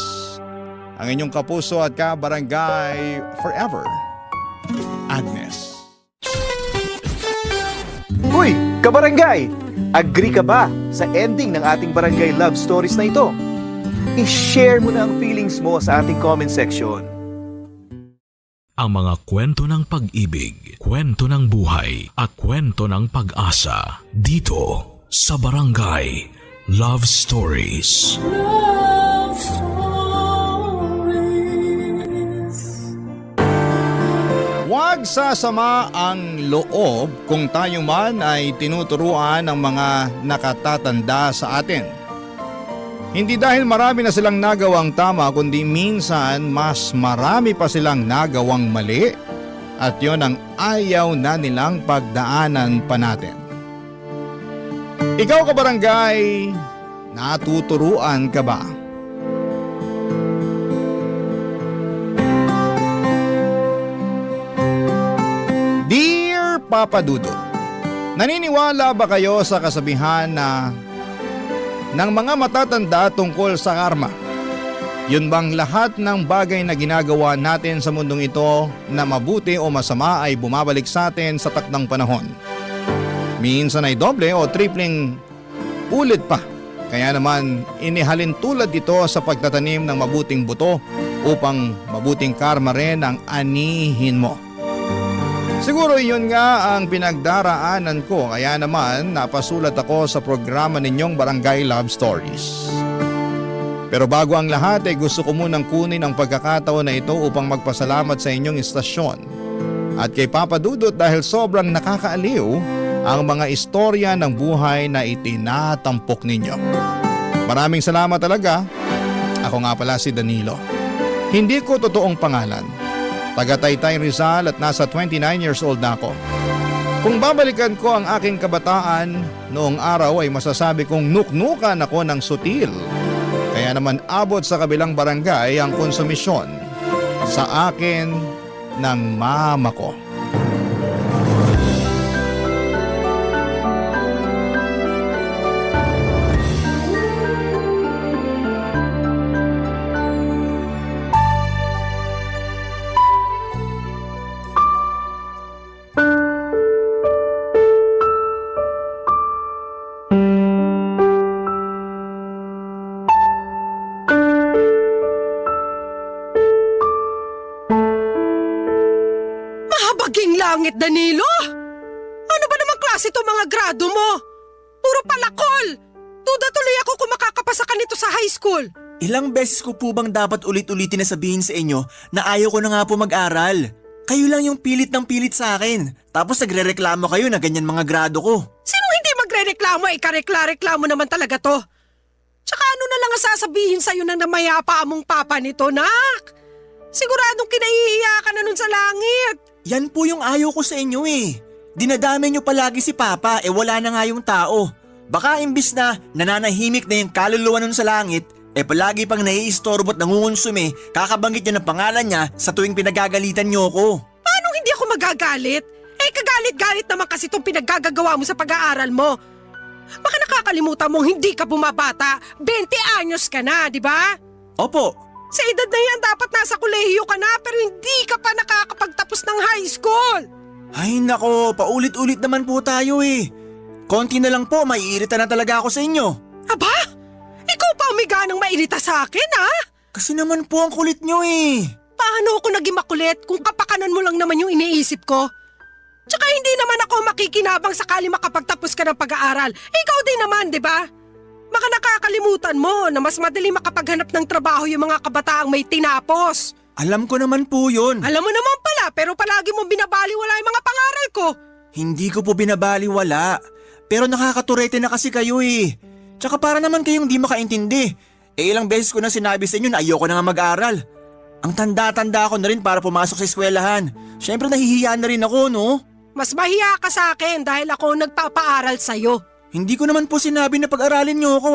Ang inyong kapuso at kabarangay forever, Agnes. Uy, kabarangay! Agree ka ba sa ending ng ating barangay love stories na ito? I-share mo na ang feelings mo sa ating comment section. Ang mga kwento ng pag-ibig, kwento ng buhay at kwento ng pag-asa dito sa Barangay Love Stories. Huwag sasama ang loob kung tayo man ay tinuturuan ng mga nakatatanda sa atin. Hindi dahil marami na silang nagawang tama, kundi minsan mas marami pa silang nagawang mali at yon ang ayaw na nilang pagdaanan pa natin. Ikaw kabarangay, natuturuan ka ba? Dear Papa Dudut, naniniwala ba kayo sa kasabihan na ng mga matatanda tungkol sa karma? Yun bang lahat ng bagay na ginagawa natin sa mundong ito na mabuti o masama ay bumabalik sa atin sa takdang panahon? Minsan ay doble o tripling ulit pa. Kaya naman inihalin tulad ito sa pagtatanim ng mabuting buto upang mabuting karma rin ang anihin mo. Siguro yun nga ang pinagdaraanan ko, kaya naman napasulat ako sa programa ninyong Barangay Love Stories. Pero bago ang lahat ay gusto ko munang kunin ang pagkakataon na ito upang magpasalamat sa inyong istasyon at kay Papa Dudut dahil sobrang nakakaaliw ang mga istorya ng buhay na itinatampok ninyo. Maraming salamat talaga. Ako nga pala si Danilo. Hindi ko totoong pangalan. Taga Taytay Rizal at nasa 29 years old na ako. Kung babalikan ko ang aking kabataan, noong araw ay masasabi kong nuknukan ako ng sutil. Kaya naman abot sa kabilang barangay ang konsumisyon sa akin ng mama ko. Mahabaging langit, Danilo! Ano ba namang klase itong mga grado mo? Puro palakol! Duda tuloy ako kung makakapasa ka nito sa high school. Ilang beses ko po bang dapat ulit-ulitin na sabihin sa inyo na ayaw ko na nga po mag-aral? Kayo lang yung pilit ng pilit sa akin. Tapos nagre-reklamo kayo na ganyan mga grado ko. Sino hindi magre-reklamo? Ikarekla-reklamo naman talaga to. Tsaka ano na lang ang sasabihin sa'yo ng namayapa mong papa nito, nak? Siguradong kinahihiya ka na nun sa langit. Yan po yung ayaw ko sa inyo eh. Dinadami nyo palagi si Papa wala na nga yung tao. Baka imbis na nananahimik na yung kaluluwa nun sa langit, palagi pang naiistorbo at nangungonsume, kakabanggit nyo ng pangalan niya sa tuwing pinagagalitan nyo ko. Paano hindi ako magagalit? Kagalit-galit naman kasi itong pinaggagawa mo sa pag-aaral mo. Baka nakakalimutan mong hindi ka bumabata. 20 anyos ka na, di ba? Opo. Sa edad na yan, dapat nasa kolehiyo ka na pero hindi ka pa nakakapagtapos ng high school. Ay nako, paulit-ulit naman po tayo eh. Konti na lang po, maiirita na talaga ako sa inyo. Aba? Ikaw pa umiga ng mairita sa akin, ha? Kasi naman po ang kulit nyo eh. Paano ako naging makulit kung kapakanan mo lang naman yung iniisip ko? Tsaka hindi naman ako makikinabang sakali makapagtapos ka ng pag-aaral. Ikaw din naman, di ba? Baka nakakalimutan mo na mas madali makapaghanap ng trabaho yung mga kabataang may tinapos. Alam ko naman po yun. Alam mo naman pala, pero palagi mong binabaliwala yung mga pangaral ko. Hindi ko po binabaliwala. Pero nakakaturete na kasi kayo eh. Tsaka para naman kayong di makaintindi. Ilang beses ko na sinabi sa inyo na ayoko na nga mag-aral. Ang tanda-tanda ko na rin para pumasok sa eskwelahan. Siyempre nahihiya na rin ako, no? Mas mahiya ka sa akin dahil ako ang nagpapaaral sa'yo. Hindi ko naman po sinabi na pag-aralin niyo ako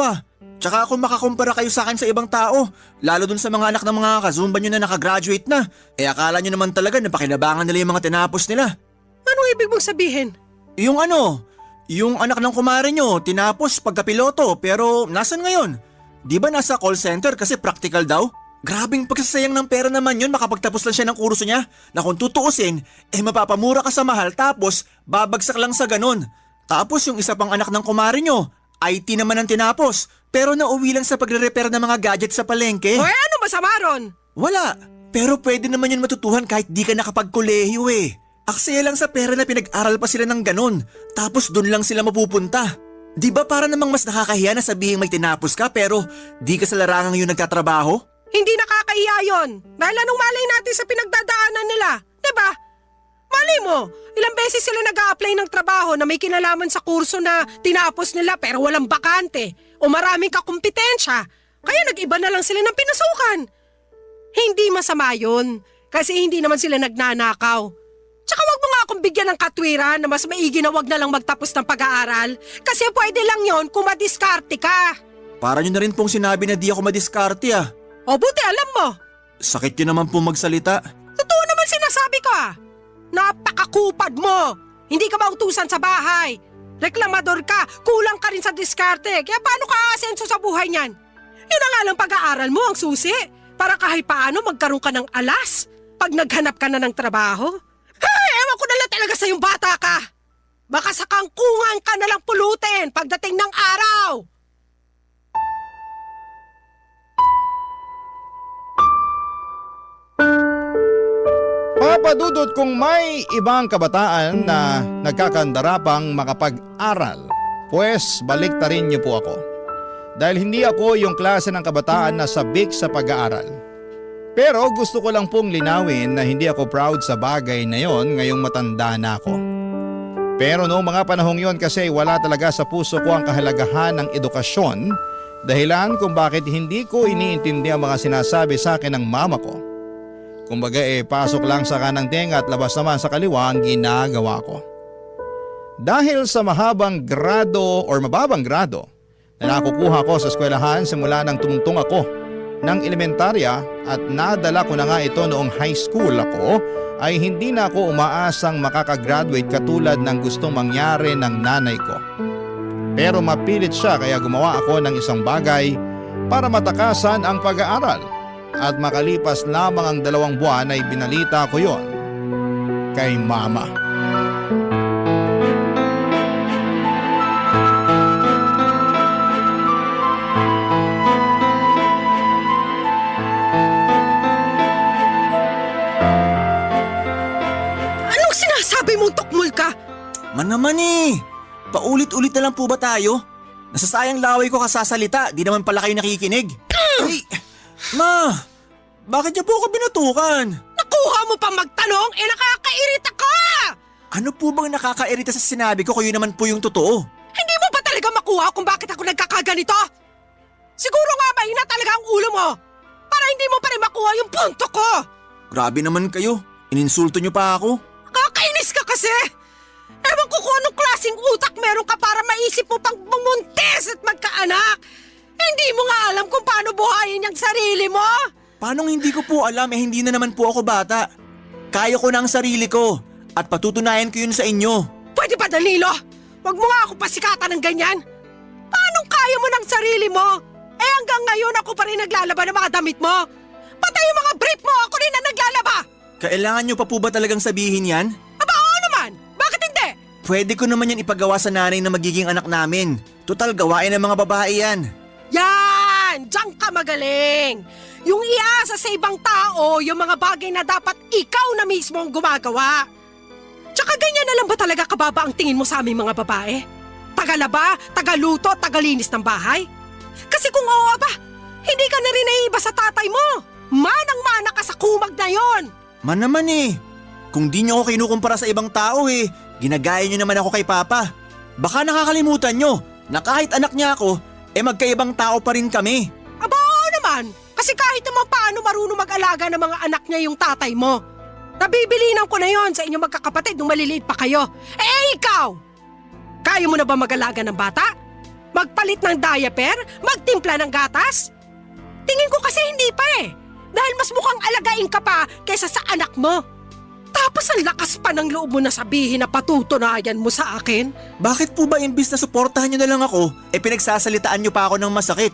Tsaka ako makakumpara kayo sa akin sa ibang tao. Lalo dun sa mga anak ng mga kazumba nyo na nakagraduate na. Akala nyo naman talaga na pakinabangan nila yung mga tinapos nila. Anong ibig mong sabihin? Yung anak ng kumare nyo, tinapos pagkapiloto pero nasan ngayon? Di ba nasa call center kasi practical daw? Grabing pagsasayang ng pera naman yun makapagtapos lang siya ng kurso niya na kung tutuusin, mapapamura ka sa mahal tapos babagsak lang sa ganun. Tapos yung isa pang anak ng kumare nyo, IT naman ang tinapos pero nauwi lang sa pagre-repair ng mga gadget sa palengke. O ano masama ron? Wala, pero pwede naman yun matutuhan kahit di ka nakapagkolehiyo Aksaya lang sa pera na pinag-aral pa sila ng ganun tapos dun lang sila mapupunta. Di ba para namang mas nakakahiya na sabihin may tinapos ka pero di ka sa larangang yun nagtatrabaho? Hindi nakakahiya yun. Dahil anong malay natin sa pinagdadaanan nila? Diba? Malay mo, ilang beses sila nag-a-apply ng trabaho na may kinalaman sa kurso na tinapos nila pero walang bakante o maraming kakumpetensya. Kaya nag-iba na lang sila ng pinasukan. Hindi masama yun kasi hindi naman sila nagnanakaw. Tsaka wag mo nga akong bigyan ng katwiran na mas maigi na wag na lang magtapos ng pag-aaral kasi pwede lang yon kung madiskarte ka. Para nyo na rin pong sinabi na di ako madiskarte O buti alam mo. Sakit yun naman po magsalita. Totoo naman sinasabi ko Napakakupad mo. Hindi ka mautusan sa bahay. Reklamador ka, kulang ka rin sa diskarte. Kaya paano ka aasenso sa buhay niyan? Yun na nga lang pag-aaral mo ang susi. Para kahit paano magkaroon ka ng alas pag naghanap ka na ng trabaho. Hey, ewan ko na lang talaga sa yung bata ka. Baka sa kangkungan ka na lang pulutin pagdating ng araw. Papadudot kung may ibang kabataan na nagkakandarapang makapag-aral, pues baliktarin niyo po ako. Dahil hindi ako yung klase ng kabataan na sabik sa pag-aaral. Pero gusto ko lang pong linawin na hindi ako proud sa bagay na yon ngayong matanda na ako. Pero noong mga panahong yon kasi wala talaga sa puso ko ang kahalagahan ng edukasyon, dahilan kung bakit hindi ko iniintindi ang mga sinasabi sa akin ng mama ko. Kumbaga pasok lang sa kanang tenga at labas naman sa kaliwa ang ginagawa ko. Dahil sa mahabang grado or mababang grado na nakukuha ko sa eskwelahan simula nang tumungtong ako ng elementarya at nadala ko na nga ito noong high school ako, ay hindi na ako umaasang makakagraduate katulad ng gustong mangyari ng nanay ko. Pero mapilit siya kaya gumawa ako ng isang bagay para matakasan ang pag-aaral. At makalipas lamang ang 2 buwan ay binalita ko yon kay mama. Anong sinasabi mong tukmul ka? Man naman paulit-ulit na lang po ba tayo? Nasasayang laway ko kasasalita, di naman pala kayo nakikinig. Ay, Ma, bakit niyo po ako binatukan? Nakuha mo pa magtanong? Nakakairita ka! Ano po bang nakakairita sa sinabi ko kung yun naman po yung totoo? Hindi mo ba talaga makuha kung bakit ako nagkakaganito? Siguro nga mahina talaga ang ulo mo para hindi mo pa rin makuha yung punto ko. Grabe naman kayo, ininsulto niyo pa ako. Kakainis ka kasi! Ewan ko kung anong klaseng utak meron ka para maisip mo pang bumuntis at magkaanak. Hindi mo nga alam kung paano buhayin yung sarili mo? Paanong hindi ko po alam hindi na naman po ako bata. Kaya ko na ang sarili ko at patutunayan ko yun sa inyo. Pwede ba Danilo? Huwag mo nga ako pasikatan ng ganyan. Paanong kaya mo ng sarili mo? Hanggang ngayon ako pa rin naglalaba ng mga damit mo. Pati yung mga brief mo ako rin na naglalaba. Kailangan nyo pa po ba talagang sabihin yan? Aba oo naman, bakit hindi? Pwede ko naman yan ipagawa sa nanay na magiging anak namin. Total gawain ng mga babae yan. Yan! Diyan ka magaling! Yung iasa sa ibang tao, yung mga bagay na dapat ikaw na mismo ang gumagawa. Tsaka ganyan na lang ba talaga kababa ang tingin mo sa aming mga babae? Tagalaba, tagaluto, tagalinis ng bahay? Kasi kung oo ba, hindi ka na rin naiiba sa tatay mo. Manang-mana ka sa kumag na yon. Man naman kung di nyo ako kinukumpara sa ibang tao ginagaya nyo naman ako kay Papa. Baka nakakalimutan nyo na kahit anak niya ako, magkaibang tao pa rin kami. Aba oo naman, kasi Kasi kahit naman paano marunong mag-alaga ng mga anak niya yung tatay mo. Nabibilinan ko na yon sa inyong magkakapatid nung maliliit pa kayo. Eh ikaw! Kaya mo na ba mag-alaga ng bata? Magpalit ng diaper? Magtimpla ng gatas? Tingin ko kasi hindi pa eh. Dahil mas mukhang alagain ka pa kaysa sa anak mo. Tapos ang lakas pa ng loob mo na sabihin na patutunayan mo sa akin. Bakit po ba imbis na suportahan nyo na lang ako, pinagsasalitaan nyo pa ako ng masakit?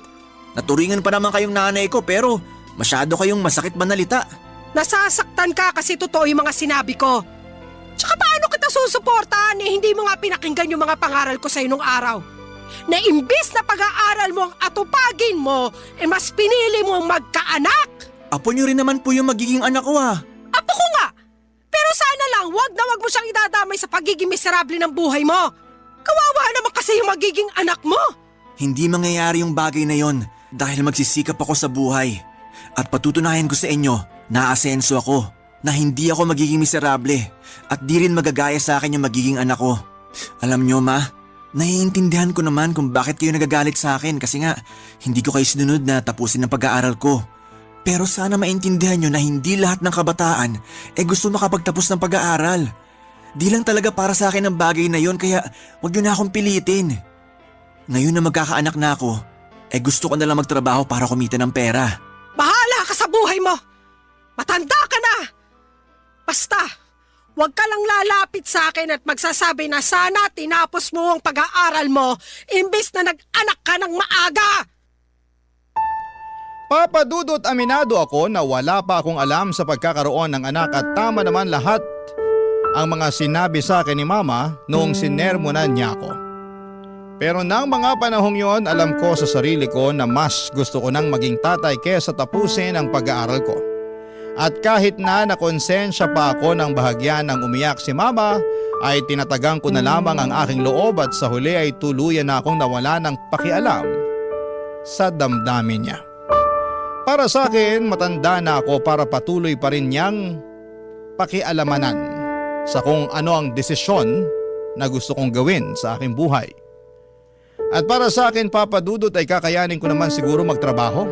Naturingan pa naman kayong nanay ko pero masyado kayong masakit manalita. Nasasaktan ka kasi totoo yung mga sinabi ko. Tsaka paano kita susuportahan hindi mo nga pinakinggan yung mga pangaral ko sa'yo nung araw? Na imbis na pag-aaral mo ang atupagin mo, mas pinili mo magkaanak. Apo nyo rin naman po yung magiging anak ko Apo ko nga! Pero sana lang wag na wag mo siyang idadamay sa pagiging miserable ng buhay mo. Kawawa naman kasi yung magiging anak mo. Hindi mangyayari yung bagay na yon dahil magsisikap ako sa buhay. At patutunayan ko sa inyo na aasenso ako, na hindi ako magiging miserable at di rin magagaya sa akin yung magiging anak ko. Alam nyo ma, naiintindihan ko naman kung bakit kayo nagagalit sa akin kasi nga hindi ko kayo sinunod na tapusin ang pag-aaral ko. Pero sana maintindihan nyo na hindi lahat ng kabataan gusto makapagtapos ng pag-aaral. Di lang talaga para sa akin ang bagay na yon kaya wag nyo na akong pilitin. Ngayon na magkakaanak na ako, gusto ko na lang magtrabaho para kumita ng pera. Bahala ka sa buhay mo! Matanda ka na! Basta, wag ka lang lalapit sa akin at magsasabi na sana tinapos mo ang pag-aaral mo imbis na nag-anak ka ng maaga! Papa Dudut, aminado ako na wala pa akong alam sa pagkakaroon ng anak at tama naman lahat ang mga sinabi sa akin ni Mama noong sinermonan niya ako. Pero nang mga panahong yon, alam ko sa sarili ko na mas gusto ko nang maging tatay kesa tapusin ang pag-aaral ko. At kahit na nakonsensya pa ako ng bahagya ng umiyak si Mama, ay tinatagang ko na lamang ang aking loob at sa huli ay tuluyan na akong nawala ng pakialam sa damdamin niya. Para sa akin, matanda na ako para patuloy pa rin niyang pakialamanan sa kung ano ang desisyon na gusto kong gawin sa aking buhay. At para sa akin, Papa Dudut, ay kakayanin ko naman siguro magtrabaho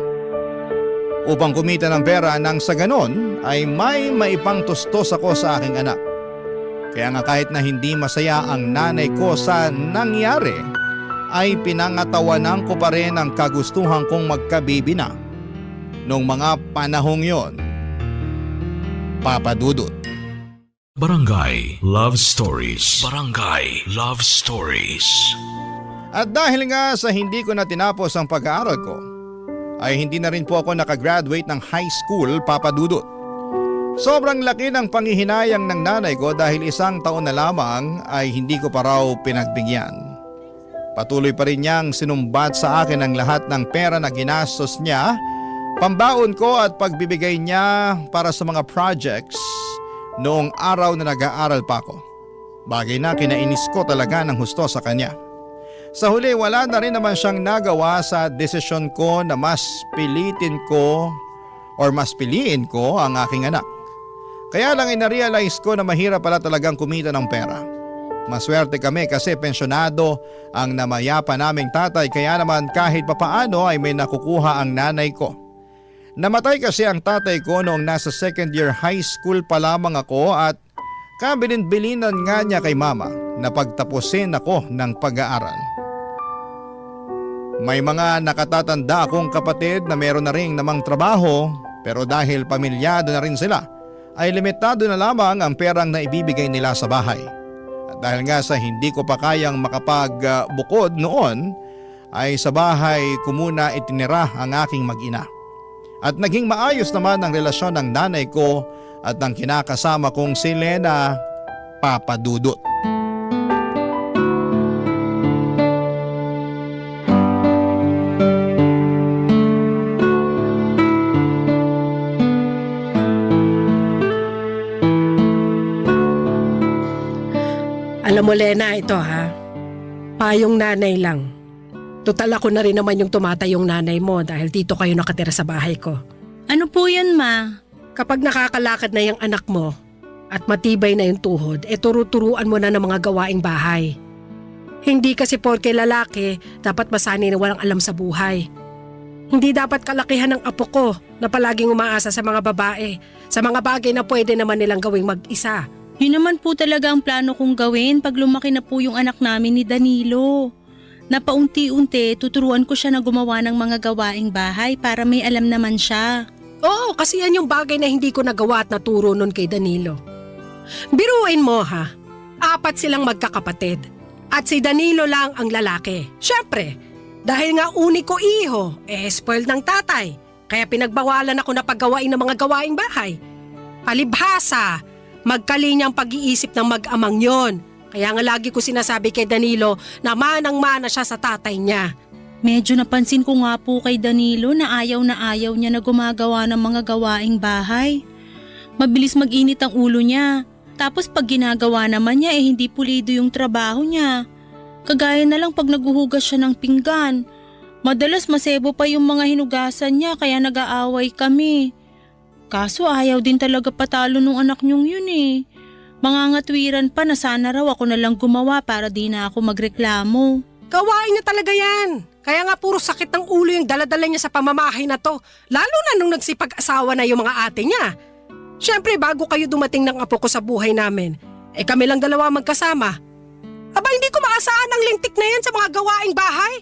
upang kumita ng pera nang sa ganon ay may maipangtustos ako sa aking anak. Kaya nga kahit na hindi masaya ang nanay ko sa nangyari, ay pinangatawanan ko pa rin ang kagustuhan kong magkabibi na noong mga panahong yon, Papa Dudut. Barangay Love Stories. Barangay Love Stories. At dahil nga sa hindi ko na tinapos ang pag-aaral ko, ay hindi na rin po ako nakagraduate ng high school, Papa Dudut. Sobrang laki ng panghihinayang ng nanay ko dahil 1 taon na lamang ay hindi ko pa raw pinagbigyan. Patuloy pa rin niyang sinumbat sa akin ang lahat ng pera na ginastos niya, pambaon ko at pagbibigay niya para sa mga projects noong araw na nag-aaral pa ako. Bagay na kinainis ko talaga ng husto sa kanya. Sa huli, wala na rin naman siyang nagawa sa desisyon ko na mas piliin ko ang aking anak. Kaya lang inarealize ko na mahirap pala talagang kumita ng pera. Maswerte kami kasi pensyonado ang namayapa naming tatay, kaya naman kahit papaano ay may nakukuha ang nanay ko. Namatay kasi ang tatay ko noong nasa 2nd year high school pa lamang ako at kabilin-bilinan nga niya kay Mama na pagtapusin ako ng pag-aaral. May mga nakatatanda akong kapatid na meron na rin namang trabaho, pero dahil pamilyado na rin sila ay limitado na lamang ang perang na ibibigay nila sa bahay. At dahil nga sa hindi ko pa kayang makapagbukod noon ay sa bahay ko muna itinira ang aking mag-ina. At naging maayos naman ang relasyon ng nanay ko at ng kinakasama kong si Lena, Papa Dudut. Alam mo Lena, ito payong nanay lang. Total ako na rin naman yung tumatayong nanay mo dahil dito kayo nakatira sa bahay ko. Ano po yan, Ma? Kapag nakakalakad na yung anak mo at matibay na yung tuhod, turu-turuan mo na ng mga gawaing bahay. Hindi kasi porke lalaki, dapat masanay na walang alam sa buhay. Hindi dapat kalakihan ng apo ko na palaging umaasa sa mga babae, sa mga bagay na pwede naman nilang gawing mag-isa. Yun naman po talaga ang plano kong gawin pag lumaki na po yung anak namin ni Danilo. Napaunti-unti, tuturuan ko siya na gumawa ng mga gawaing bahay para may alam naman siya. Oo, kasi yan yung bagay na hindi ko nagawa at naturo nun kay Danilo. Biruin mo ha, 4 silang magkakapatid. At si Danilo lang ang lalaki. Siyempre, dahil nga uniko iho, spoiled ng tatay. Kaya pinagbawalan ako na paggawain ng mga gawaing bahay. Palibhasa, magkalinyang pag-iisip ng mag-amang yon. Kaya nga lagi ko sinasabi kay Danilo na manang-mana siya sa tatay niya. Medyo napansin ko nga po kay Danilo na ayaw niya na gumagawa ng mga gawaing bahay. Mabilis mag-init ang ulo niya. Tapos pag ginagawa naman niya hindi pulido yung trabaho niya. Kagaya na lang pag naguhugas siya ng pinggan. Madalas masebo pa yung mga hinugasan niya kaya nag-aaway kami. Kaso ayaw din talaga patalo nung anak niyong yun eh. Mangangatwiran pa na sana raw ako na lang gumawa para di na ako magreklamo. Gawain niya talaga yan. Kaya nga puro sakit ng ulo yung daladala niya sa pamamahay na to. Lalo na nung nagsipag-asawa na yung mga ate niya. Siyempre bago kayo dumating ng apo ko sa buhay namin, kami lang dalawa magkasama. Aba hindi ko maasahan ang lintik na yan sa mga gawaing bahay.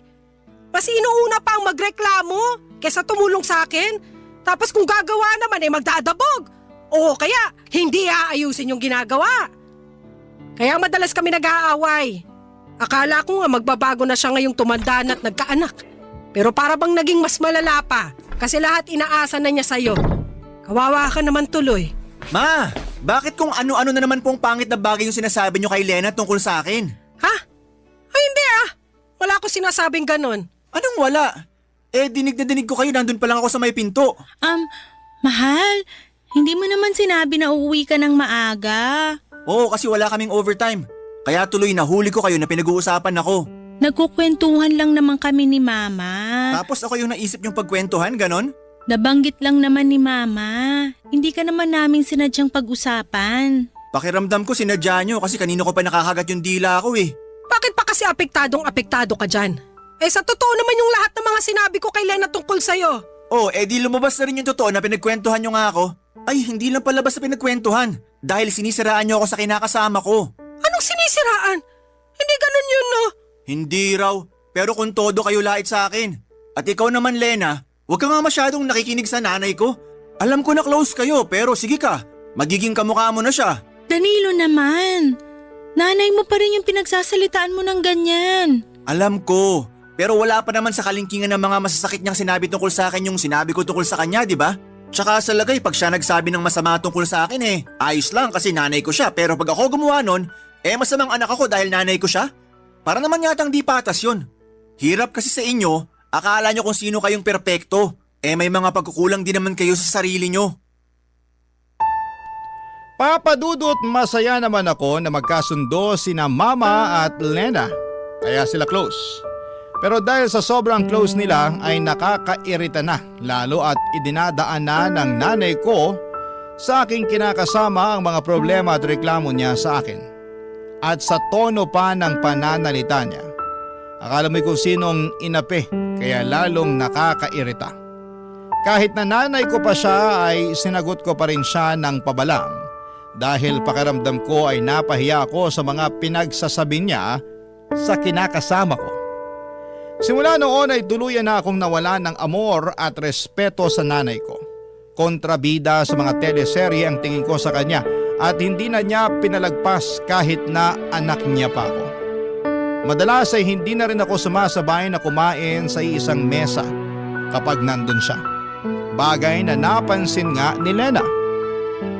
Mas inuuna pa ang magreklamo kesa tumulong sa akin. Tapos kung gagawa naman magdadabog. O kaya hindi aayusin yung ginagawa. Kaya madalas kami nag-aaway. Akala ko nga magbabago na siya ngayong tumanda na at nagkaanak. Pero para bang naging mas malala pa kasi lahat inaasa na niya sa'yo. Kawawa ka naman tuloy. Ma, bakit kung ano-ano na naman pong pangit na bagay yung sinasabi niyo kay Lena tungkol sa akin? Ha? Ay hindi Wala ko sinasabing ganon. Anong wala? Dinig na dinig ko kayo, nandun pa lang ako sa may pinto. Mahal, hindi mo naman sinabi na uuwi ka ng maaga. Oo, kasi wala kaming overtime. Kaya tuloy nahuli ko kayo na pinag-uusapan ako. Nagkukwentuhan lang naman kami ni Mama. Tapos ako yung naisip niyong pagkwentuhan, ganon? Nabanggit lang naman ni Mama. Hindi ka naman namin sinadyang pag-usapan. Pakiramdam ko sinadya niyo kasi kanino ko pa nakakagat yung dila ko eh. Bakit pa kasi apektado ka dyan? Sa totoo naman yung lahat ng mga sinabi ko kay Lena tungkol sa'yo. Oh, di lumabas na rin yung totoo na pinagkwentuhan niyo nga ako. Ay, hindi lang palabas sa pinagkwentuhan. Dahil sinisiraan niyo ako sa kinakasama ko. Anong sinisiraan? Hindi ganun yun, no? Hindi raw, pero kung todo kayo lait sa akin. At ikaw naman, Lena, huwag ka nga masyadong nakikinig sa nanay ko. Alam ko na close kayo, pero sige ka, magiging kamukha mo na siya. Danilo naman, nanay mo pa rin yung pinagsasalitaan mo ng ganyan. Alam ko, pero wala pa naman sa kalingkingan ng mga masasakit niyang sinabi tungkol sa akin yung sinabi ko tungkol sa kanya, di ba? Tsaka sa lagay pag siya nagsabi ng masama tungkol sa akin ayos lang kasi nanay ko siya, pero pag ako gumawa nun, masamang anak ako dahil nanay ko siya? Para naman yatang di patas yun. Hirap kasi sa inyo, akala nyo kung sino kayong perpekto. May mga pagkukulang din naman kayo sa sarili nyo. Papadudot masaya naman ako na magkasundo sina Mama at Lena. Kaya sila close. Pero dahil sa sobrang close nila ay nakakairita na lalo at idinadaan na ng nanay ko sa aking kinakasama ang mga problema at reklamo niya sa akin. At sa tono pa ng pananalita niya. Akala mo kung sinong inapi kaya lalong nakakairita. Kahit na nanay ko pa siya ay sinagot ko pa rin siya ng pabalang dahil pakiramdam ko ay napahiya ako sa mga pinagsasabi niya sa kinakasama ko. Simula noon ay tuluyan na akong nawala ng amor at respeto sa nanay ko. Kontrabida sa mga teleserye ang tingin ko sa kanya at hindi na niya pinalagpas kahit na anak niya pa ako. Madalas ay hindi na rin ako sumasabay na kumain sa isang mesa kapag nandun siya. Bagay na napansin nga ni Lena.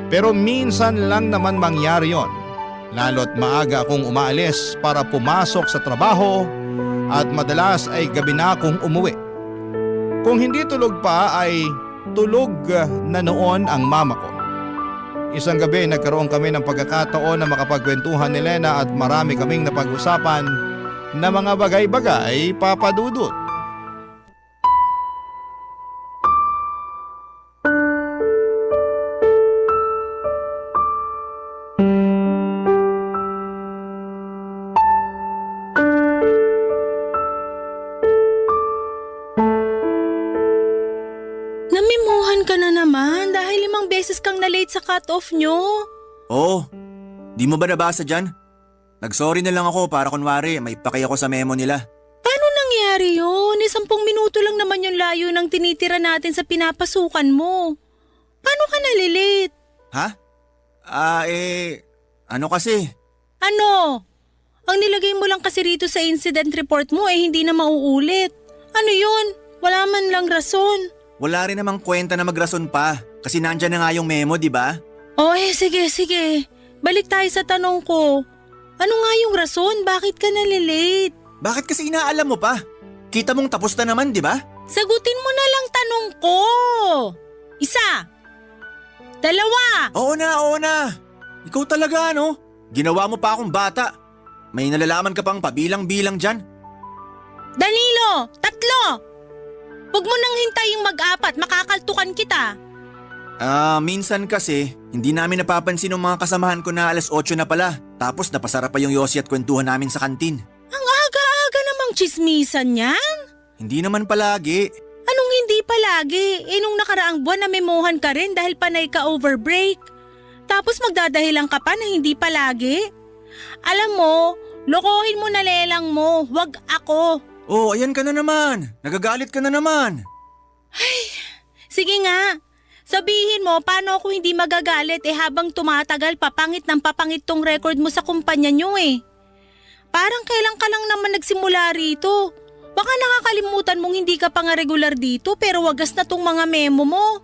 Pero minsan lang naman mangyari yon. Lalo't maaga akong umaalis para pumasok sa trabaho at madalas ay gabi na akong umuwi. Kung hindi tulog pa ay tulog na noon ang mama ko. Isang gabi nagkaroon kami ng pagkakataon na makapagkwentuhan ni Lena at marami kaming napag-usapan na mga bagay-bagay, Papa Dudut. beses kang na-late sa cut-off nyo. Oo. Di mo ba nabasa dyan? Nag-sorry na lang ako para kunwari may pakay ako sa memo nila. Paano nangyari yun? 10 minuto lang naman yung layo ng tinitira natin sa pinapasukan mo. Paano ka nalilate? Ha? Ano kasi? Ano? Ang nilagay mo lang kasi rito sa incident report mo hindi na mauulit. Ano yun? Wala man lang rason. Wala rin namang kwenta na magrason pa kasi nandyan na nga yung memo, di ba? Sige. Balik tayo sa tanong ko. Ano nga yung rason? Bakit ka nalilate? Bakit kasi inaalam mo pa? Kita mong tapos na naman, di ba? Sagutin mo na lang tanong ko. 1, 2. Oo na. Ikaw talaga, no? Ginawa mo pa akong bata. May nalalaman ka pang pabilang-bilang dyan. Danilo, 3. Huwag mo nang hintaying mag-4, makakaltukan kita. Minsan kasi, hindi namin napapansin ng mga kasamahan ko na 8:00 na pala. Tapos napasarap pa yung yosi at kwentuhan namin sa kantin. Ang aga-aga namang chismisan yan. Hindi naman palagi. Anong hindi palagi? Nung nakaraang buwan namemohan ka rin dahil panay ka overbreak. Tapos magdadahilan ka pa na hindi palagi. Alam mo, lokohin mo na lelang mo, wag ako. Oh, ayan ka na naman. Nagagalit ka na naman. Sige nga, sabihin mo paano ako hindi magagalit habang tumatagal papangit ng papangit tong record mo sa kumpanya nyo Parang kailan ka lang naman nagsimula rito. Baka nakakalimutan mong hindi ka pa nga regular dito pero wagas na tong mga memo mo.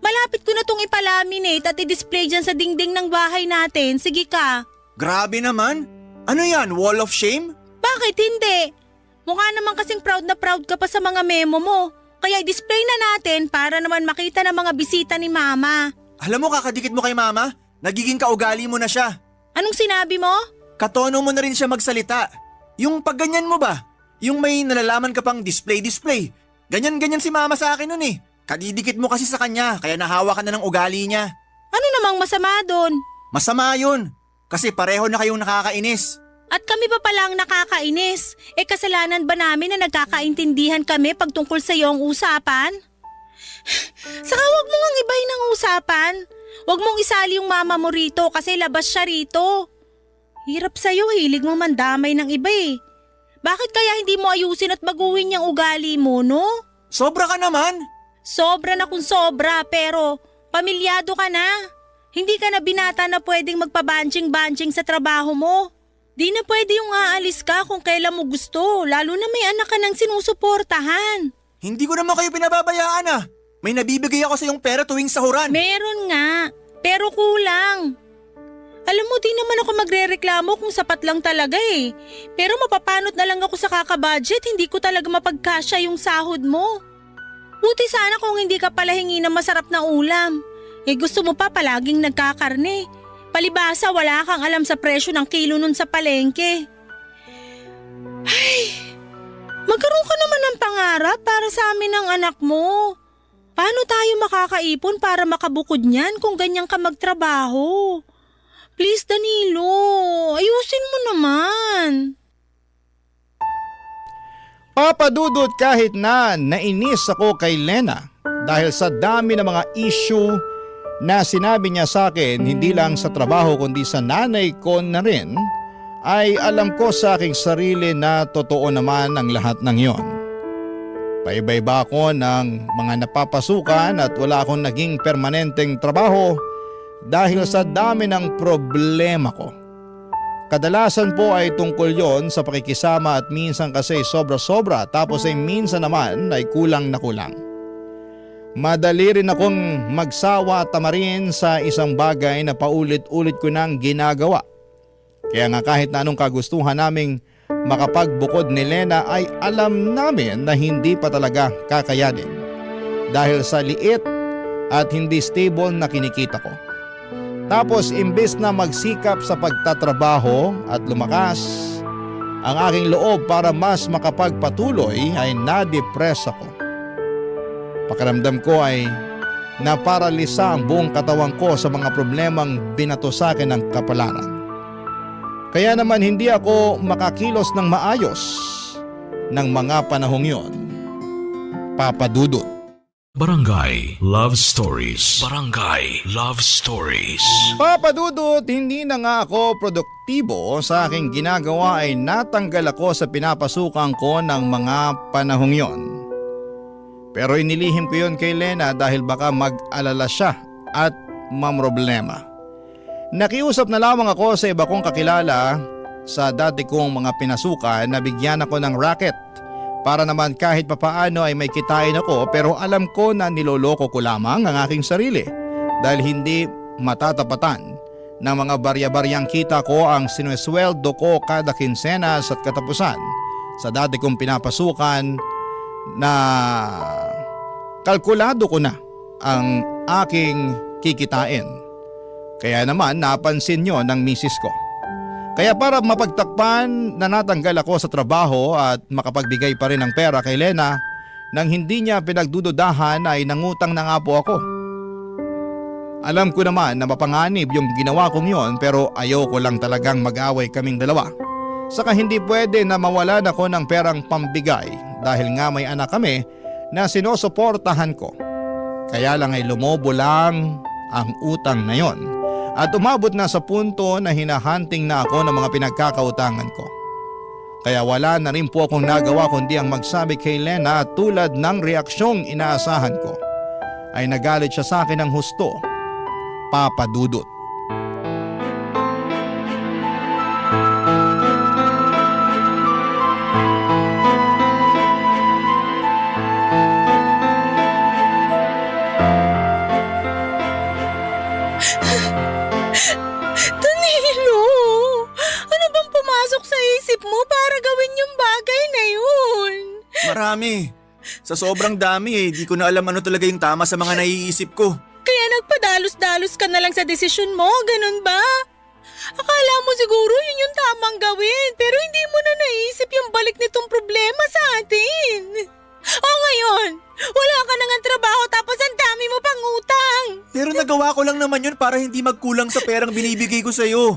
Malapit ko na tong ipalaminate at i-display dyan sa dingding ng bahay natin. Sige ka. Grabe naman. Ano yan, wall of shame? Bakit hindi? Mukha naman kasing proud na proud ka pa sa mga memo mo. Kaya i-display na natin para naman makita ng mga bisita ni Mama. Alam mo, kakadikit mo kay Mama, nagiging kaugali mo na siya. Anong sinabi mo? Katono mo na rin siya magsalita. Yung pagganyan mo ba? Yung may nalalaman ka pang display. Ganyan-ganyan si Mama sa akin nun Kadidikit mo kasi sa kanya, kaya nahawa ka na ng ugali niya. Ano namang masama doon? Masama yun, kasi pareho na kayong nakakainis. At kami pa palang nakakainis. Kasalanan ba namin na nagkakaintindihan kami pag tungkol sa iyong usapan? Saka wag mo ngang ibahin ang usapan. Wag mong isali yung mama mo rito kasi labas siya rito. Hirap sa'yo, hilig mo mandamay ng iba Bakit kaya hindi mo ayusin at baguhin yung ugali mo, no? Sobra ka naman. Sobra na kung sobra, pero pamilyado ka na. Hindi ka na binata na pwedeng magpabanjing-banjing sa trabaho mo. Di na pwede yung aalis ka kung kailan mo gusto, lalo na may anak ka ng sinusuportahan. Hindi ko naman kayo pinababayaan May nabibigay ako sa iyong pera tuwing sahuran. Meron nga, pero kulang. Alam mo, di naman ako magrereklamo kung sapat lang talaga Pero mapapanot na lang ako sa kakabudget, hindi ko talaga mapagkasya yung sahod mo. Buti sana kung hindi ka pala hingi ng masarap na ulam. Gusto mo pa palaging nagkakarne. Palibasa wala kang alam sa presyo ng kilo nun sa palengke. Magkaroon ka naman ng pangarap para sa amin ng anak mo. Paano tayo makakaipon para makabukod niyan kung ganyan ka magtrabaho? Please Danilo, ayusin mo naman. Papadudot kahit na nainis ako kay Lena dahil sa dami ng mga issue na sinabi niya sa akin hindi lang sa trabaho kundi sa nanay ko na rin, ay alam ko sa aking sarili na totoo naman ang lahat ng yon. Paiba-iba ako ng mga napapasukan at wala akong naging permanenteng trabaho dahil sa dami ng problema ko. Kadalasan po ay tungkol yon sa pakikisama at minsan kasi sobra-sobra tapos ay minsan naman ay kulang na kulang. Madali rin akong magsawa at tamarin sa isang bagay na paulit-ulit ko nang ginagawa. Kaya nga kahit na anong kagustuhan naming makapagbukod ni Lena ay alam namin na hindi pa talaga kakayanin dahil sa liit at hindi stable na kinikita ko. Tapos imbes na magsikap sa pagtatrabaho at lumakas ang aking loob para mas makapagpatuloy ay na-depress ako. Pakiramdam ko ay naparalisa ang buong katawan ko sa mga problemang binato sa akin ng kapalaran. Kaya naman hindi ako makakilos ng maayos ng mga panahong yon. Papadudot. Barangay Love Stories. Barangay Love Stories. Papa Dudut, hindi na nga ako produktibo sa aking ginagawa ay natanggal ako sa pinapasukan ko ng mga panahong yon. Pero inilihim ko yon kay Lena dahil baka mag-alala siya at mamroblema. Nakiusap na lamang ako sa iba kong kakilala sa dati kong mga pinasukan na bigyan ako ng racket para naman kahit papaano ay may kitain ako, pero alam ko na niloloko ko lamang ang aking sarili dahil hindi matatapatan ng mga barya-baryang kita ko ang sinesweldo ko kada kinsenas at katapusan sa dati kong pinapasukan na kalkulado ko na ang aking kikitain. Kaya naman napansin nyo ng misis ko. Kaya para mapagtakpan na natanggal ako sa trabaho at makapagbigay pa rin ng pera kay Lena nang hindi niya pinagdududahan ay nangutang na nga po ako. Alam ko naman na mapanganib yung ginawa kong yon pero ayoko lang talagang mag-away kaming dalawa. Saka hindi pwede na mawalan ako ng perang pambigay dahil nga may anak kami na sinusuportahan ko. Kaya lang ay lumobo lang ang utang na yon. At umabot na sa punto na hinahunting na ako ng mga pinagkakautangan ko. Kaya wala na rin po akong nagawa kundi ang magsabi kay Lena at tulad ng reaksyong inaasahan ko ay nagalit siya sa akin ng husto, Papa Dudut. Danilo, ano bang pumasok sa isip mo para gawin yung bagay na yun? Marami. Sa sobrang dami di ko na alam ano talaga yung tama sa mga naiisip ko. Kaya nagpadalos-dalos ka na lang sa desisyon mo, ganun ba? Akala mo siguro yun yung tamang gawin, pero hindi mo na naisip yung balik nitong problema sa atin. O ngayon, wala ka na nga trabaho tapos ang dami mo pang utang. Pero nagawa ko lang naman yun para hindi magkulang sa perang binibigay ko sa'yo.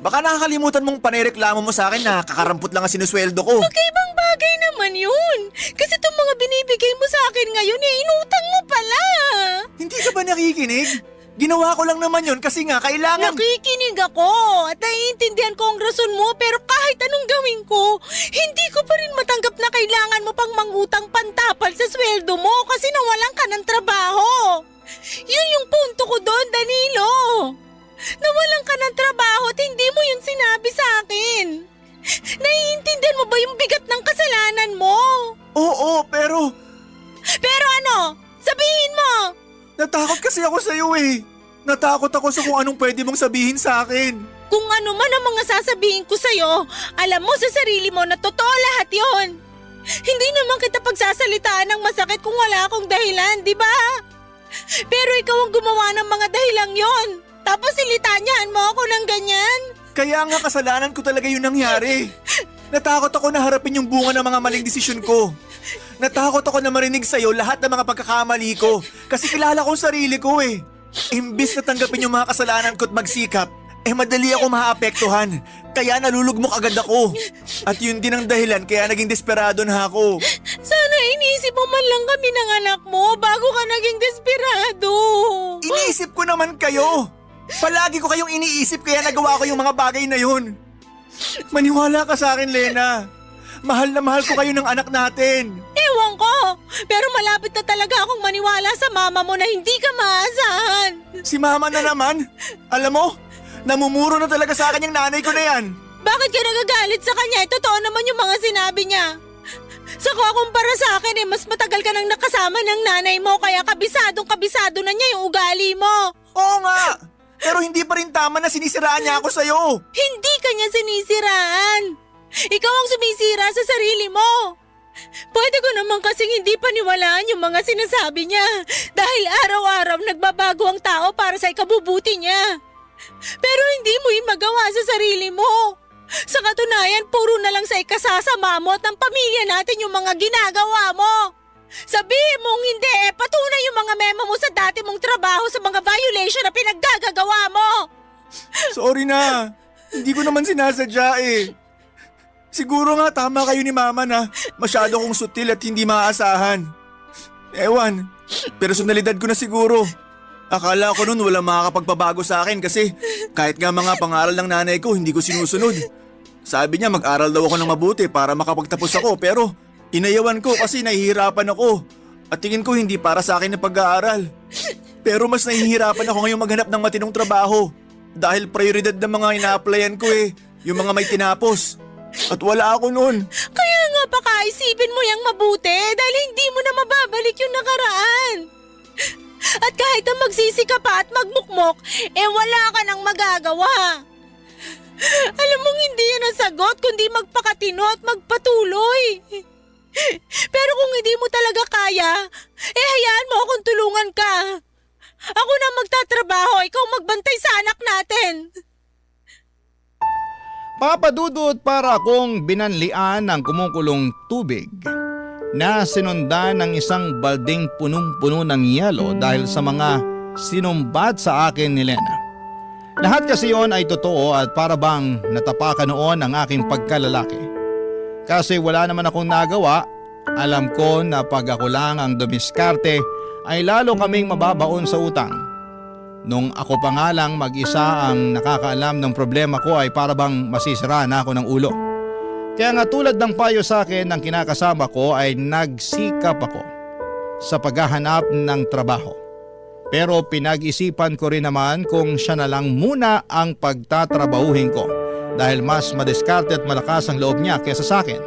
Baka nakakalimutan mong panereklamo mo sa akin na kakarampot lang ang sinusweldo ko. Magkaibang bagay naman yun. Kasi itong mga binibigay mo sa akin ngayon inutang mo pala. Hindi ka ba nakikinig? Ginawa ko lang naman yun kasi nga kailangan... Nakikinig ako at naiintindihan ko ang rason mo pero kahit anong gawin ko, hindi ko pa rin matanggap na kailangan mo pang mangutang pantapal sa sweldo mo kasi nawalan ka ng trabaho. Yun yung punto ko doon, Danilo. Nawalan ka ng trabaho at hindi mo yun sinabi sa akin. Naiintindihan mo ba yung bigat ng kasalanan mo? Oo, pero... Pero ano? Sabihin mo! Natakot kasi ako sa'yo eh. Natakot ako sa kung anong pwede mong sabihin sa akin. Kung ano man ang mga sasabihin ko sa'yo, alam mo sa sarili mo na totoo lahat yon. Hindi naman kita pagsasalitaan ng masakit kung wala akong dahilan, di ba? Pero ikaw ang gumawa ng mga dahilang yon. Tapos silitanyahan mo ako ng ganyan. Kaya nga kasalanan ko talaga yung nangyari. Natakot ako na harapin yung bunga ng mga maling desisyon ko. Natakot ako na marinig sa'yo lahat ng mga pagkakamali ko kasi kilala ko ang sarili ko eh. Imbis na tanggapin yung mga kasalanan ko at magsikap, madali ako maapektuhan. Kaya nalulugmok agad ako. At yun din ang dahilan kaya naging desperado na ako. Sana iniisip mo man lang kami ng anak mo bago ka naging desperado. Iniisip ko naman kayo. Palagi ko kayong iniisip kaya nagawa ko yung mga bagay na yun. Maniwala ka sa akin, Lena. Mahal na mahal ko kayo ng anak natin. Ewan ko, pero malapit na talaga akong maniwala sa mama mo na hindi ka maasahan. Si mama na naman. Alam mo, namumuro na talaga sa akin yung nanay ko na yan. Bakit ka nagagalit sa kanya? Totoo naman yung mga sinabi niya. Saka kumpara sa akin mas matagal ka nang nakasama ng nanay mo kaya kabisado na niya yung ugali mo. Oo nga, pero hindi pa rin tama na sinisiraan niya ako sa'yo. Hindi ka niya sinisiraan. Ikaw ang sumisira sa sarili mo. Pwede ko naman kasing hindi paniwalaan yung mga sinasabi niya dahil araw-araw nagbabago ang tao para sa ikabubuti niya. Pero hindi mo yung magawa sa sarili mo. Sa katunayan, puro na lang sa ikasasama mo at ng pamilya natin yung mga ginagawa mo. Sabihin mong hindi, patunay yung mga memo mo sa dati mong trabaho sa mga violation na pinaggagawa mo. Sorry na, hindi ko naman sinasadya eh. Siguro nga tama kayo ni Mama na masyado kong sutil at hindi maaasahan. Ewan, Personalidad ko na siguro. Akala ko noon walang makakapagpabago sa akin kasi kahit nga mga pangaral ng nanay ko hindi ko sinusunod. Sabi niya mag-aral daw ako ng mabuti para makapagtapos ako pero inayawan ko kasi nahihirapan ako. At tingin ko hindi para sa akin ang pag-aaral. Pero mas nahihirapan ako ngayong maghanap ng matinong trabaho. Dahil prioridad ng mga ina-applyan ko yung mga may tinapos. At wala ako noon. Kaya nga pakaisipin mo yang mabuti dahil hindi mo na mababalik yung nakaraan. At kahit na magsisi ka pa at magmukmok, wala ka nang magagawa. Alam mong hindi yan ang sagot kundi magpakatino at magpatuloy. Pero kung hindi mo talaga kaya, hayaan mo akong tulungan ka. Ako na magtatrabaho, ikaw magbantay sa anak natin. Papadudot para akong binanlian ng kumukulong tubig na sinundan ng isang balding punong-puno ng yelo dahil sa mga sinumbat sa akin ni Lena. Lahat kasi yon ay totoo at para bang natapakan noon ang aking pagkalalaki. Kasi wala naman akong nagawa, alam ko na pag ako lang ang dumiskarte ay lalo kaming mababaon sa utang. Nung ako pa nga lang mag-isa ang nakakaalam ng problema ko ay para bang masisira na ako ng ulo. Kaya nga tulad ng payo sa akin ng kinakasama ko ay nagsikap ako sa paghahanap ng trabaho. Pero pinag-isipan ko rin naman kung siya na lang muna ang pagtatrabahuhin ko dahil mas madiskarte at malakas ang loob niya kaysa sa akin.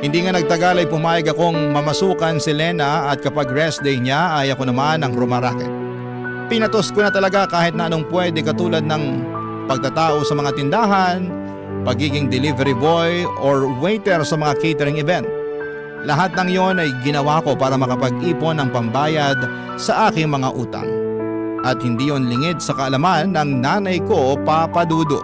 Hindi nga nagtagal ay pumayag akong mamasukan si Lena at kapag rest day niya ay ako naman ang rumaraket. Pinatos ko na talaga kahit na anong pwede katulad ng pagtatao sa mga tindahan, pagiging delivery boy or waiter sa mga catering event. Lahat ng yon ay ginawa ko para makapag-ipon ng pambayad sa aking mga utang. At hindi yon lingid sa kaalaman ng nanay ko, Papa Dudu.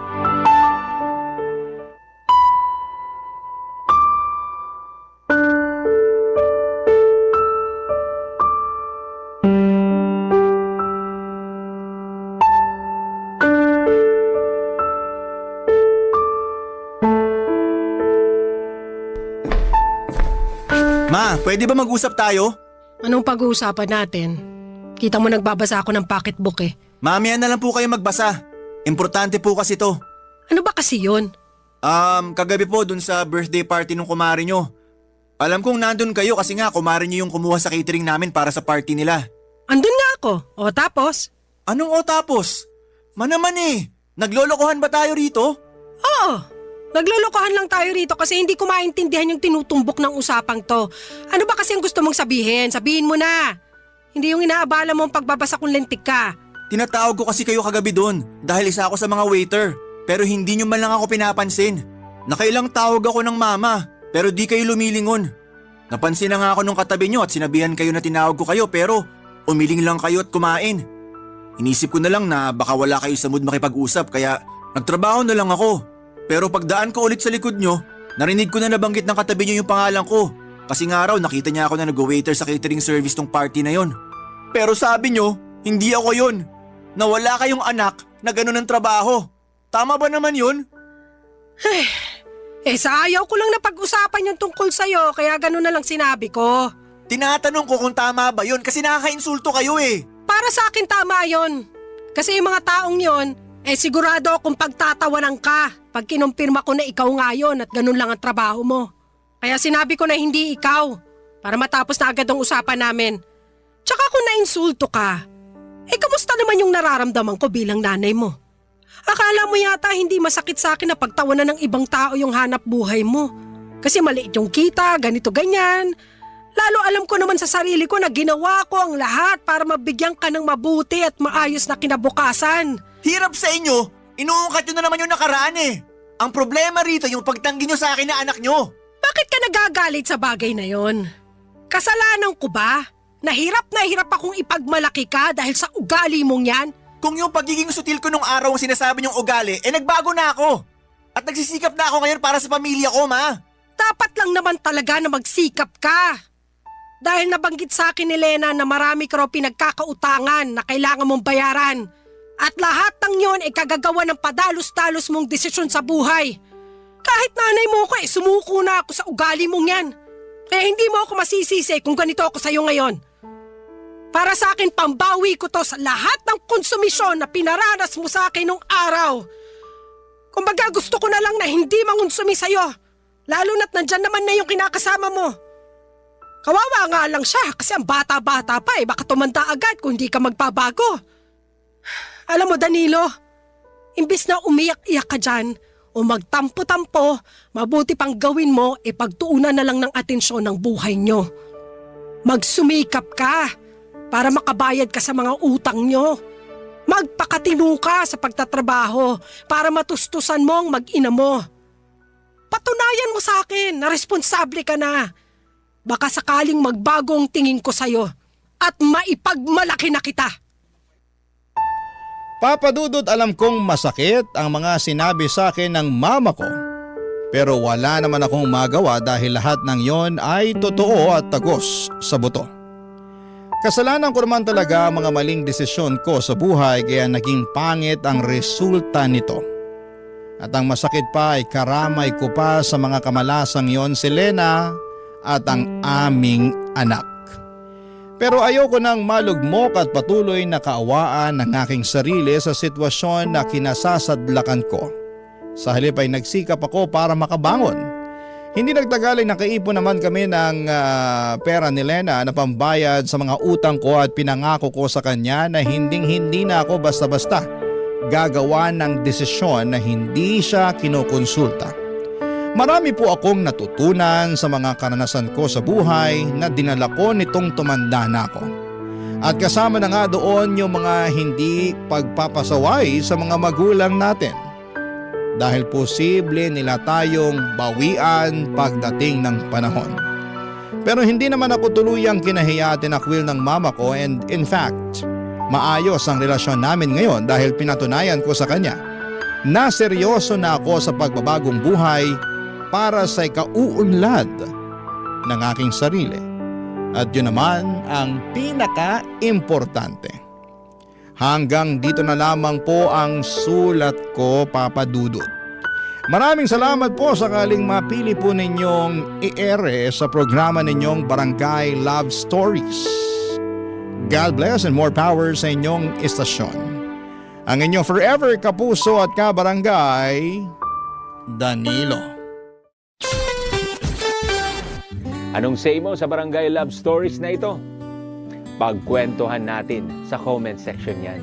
Ma, pwede ba mag-usap tayo? Anong pag-uusapan natin? Kita mo nagbabasa ako ng pocketbook Mamaya na lang po kayo magbasa. Importante po kasi to. Ano ba kasi yun? Kagabi po dun sa birthday party ng kumare nyo. Alam kong nandun kayo kasi nga kumare nyo yung kumuha sa catering namin para sa party nila. Andun nga ako. O tapos? Anong o tapos? Manaman naglolokohan ba tayo rito? Oo. Naglolokohan lang tayo rito kasi hindi ko maintindihan yung tinutumbok ng usapang to. Ano ba kasi ang gusto mong sabihin? Sabihin mo na. Hindi yung inaabala mo ang pagbabasa kung lentik ka. Tinatawag ko kasi kayo kagabi doon dahil isa ako sa mga waiter. Pero hindi nyo man lang ako pinapansin. Nakailang tawag ako ng mama pero di kayo lumilingon. Napansin na nga ako nung katabi nyo at sinabihan kayo na tinawag ko kayo pero umiling lang kayo at kumain. Inisip ko na lang na baka wala kayo sa mood makipag-usap kaya nagtrabaho na lang ako. Pero pagdaan ko ulit sa likod nyo, narinig ko na nabanggit ng katabi nyo yung pangalan ko. Kasi nga raw nakita niya ako na nag-waiter sa catering service tong party na yon. Pero sabi nyo, hindi ako yon. Na wala kayong anak na ganun ang trabaho. Tama ba naman yun? Sa ayaw ko lang na pag-usapan yung tungkol sa'yo kaya ganun na lang sinabi ko. Tinatanong ko kung tama ba yun kasi nakaka-insulto kayo Para sa akin tama yon. Kasi yung mga taong yon, sigurado akong pagtatawanan ka pag kinumpirma ko na ikaw nga yun at ganun lang ang trabaho mo. Kaya sinabi ko na hindi ikaw para matapos na agad ang usapan namin. Tsaka kung nainsulto ka, kamusta naman yung nararamdaman ko bilang nanay mo? Akala mo yata hindi masakit sa akin na pagtawanan ng ibang tao yung hanap buhay mo. Kasi maliit yung kita, ganito ganyan. Lalo alam ko naman sa sarili ko na ginawa ko ang lahat para mabigyan ka ng mabuti at maayos na kinabukasan. Hirap sa inyo, inuungkat nyo na naman yung nakaraan Ang problema rito yung pagtanggi nyo sa akin na anak nyo. Bakit ka nagagalit sa bagay na yon? Kasalanan ko ba? Na hirap akong ipagmalaki ka dahil sa ugali mong yan? Kung yung pagiging sutil ko nung araw ang sinasabi nyong ugali, nagbago na ako. At nagsisikap na ako ngayon para sa pamilya ko, ma. Dapat lang naman talaga na magsikap ka. Dahil nabanggit sa akin ni Lena na marami ka raw pinagkakautangan na kailangan mong bayaran. At lahat ng yon ay kagagawa ng padalos-dalos mong desisyon sa buhay. Kahit nanay mo ko sumuko na ako sa ugali mong yan. Kaya hindi mo ako masisisi kung ganito ako sa'yo ngayon. Para sa akin, pambawi ko to sa lahat ng konsumisyon na pinaranas mo sa akin nung araw. Kumbaga gusto ko na lang na hindi mangonsumi sa'yo. Lalo na't nandyan naman na yung kinakasama mo. Kawawa nga lang siya kasi ang bata-bata pa baka tumanda agad kung hindi ka magbabago. Alam mo Danilo, imbis na umiyak-iyak ka dyan o magtampo-tampo, mabuti pang gawin mo pagtuunan na lang ng atensyon ng buhay nyo. Magsumikap ka para makabayad ka sa mga utang nyo. Magpakatino ka sa pagtatrabaho para matustusan mo ang mag-ina mo. Patunayan mo sa akin na responsable ka na. Baka sakaling magbago ang tingin ko sa'yo at maipagmalaki na kita. Papa Dudut, alam kong masakit ang mga sinabi sa akin ng mama ko. Pero wala naman akong magawa dahil lahat ng yon ay totoo at tagos sa buto. Kasalanan ko naman talaga ang mga maling desisyon ko sa buhay kaya naging pangit ang resulta nito. At ang masakit pa ay karamay ko pa sa mga kamalasang yon si Lena at ang aming anak. Pero ayoko nang malugmok at patuloy na kaawaan ng aking sarili sa sitwasyon na kinasasadlakan ko. Sa halip ay nagsikap ako para makabangon. Hindi nagtagal ay nakaipon naman kami ng pera ni Lena na pambayad sa mga utang ko at pinangako ko sa kanya na hindi na ako basta-basta gagawa ng desisyon na hindi siya kinukonsulta. Marami po akong natutunan sa mga karanasan ko sa buhay na dinala ko nitong tumanda na ako. At kasama na nga doon yung mga hindi pagpapasaway sa mga magulang natin. Dahil posible nila tayong bawian pagdating ng panahon. Pero hindi naman ako tuluyang kinahiya at tinakwil ng mama ko and in fact, maayos ang relasyon namin ngayon dahil pinatunayan ko sa kanya na seryoso na ako sa pagbabagong buhay para sa ikauunlad ng aking sarili. At yun naman ang pinaka-importante. Hanggang dito na lamang po ang sulat ko, Papa Dudut. Maraming salamat po sakaling mapili po ninyong i-ere sa programa ninyong Barangay Love Stories. God bless and more power sa inyong istasyon. Ang inyong forever kapuso at kabarangay, Danilo. Anong say mo sa Barangay Love Stories na ito? Pagkwentuhan natin sa comment section yan.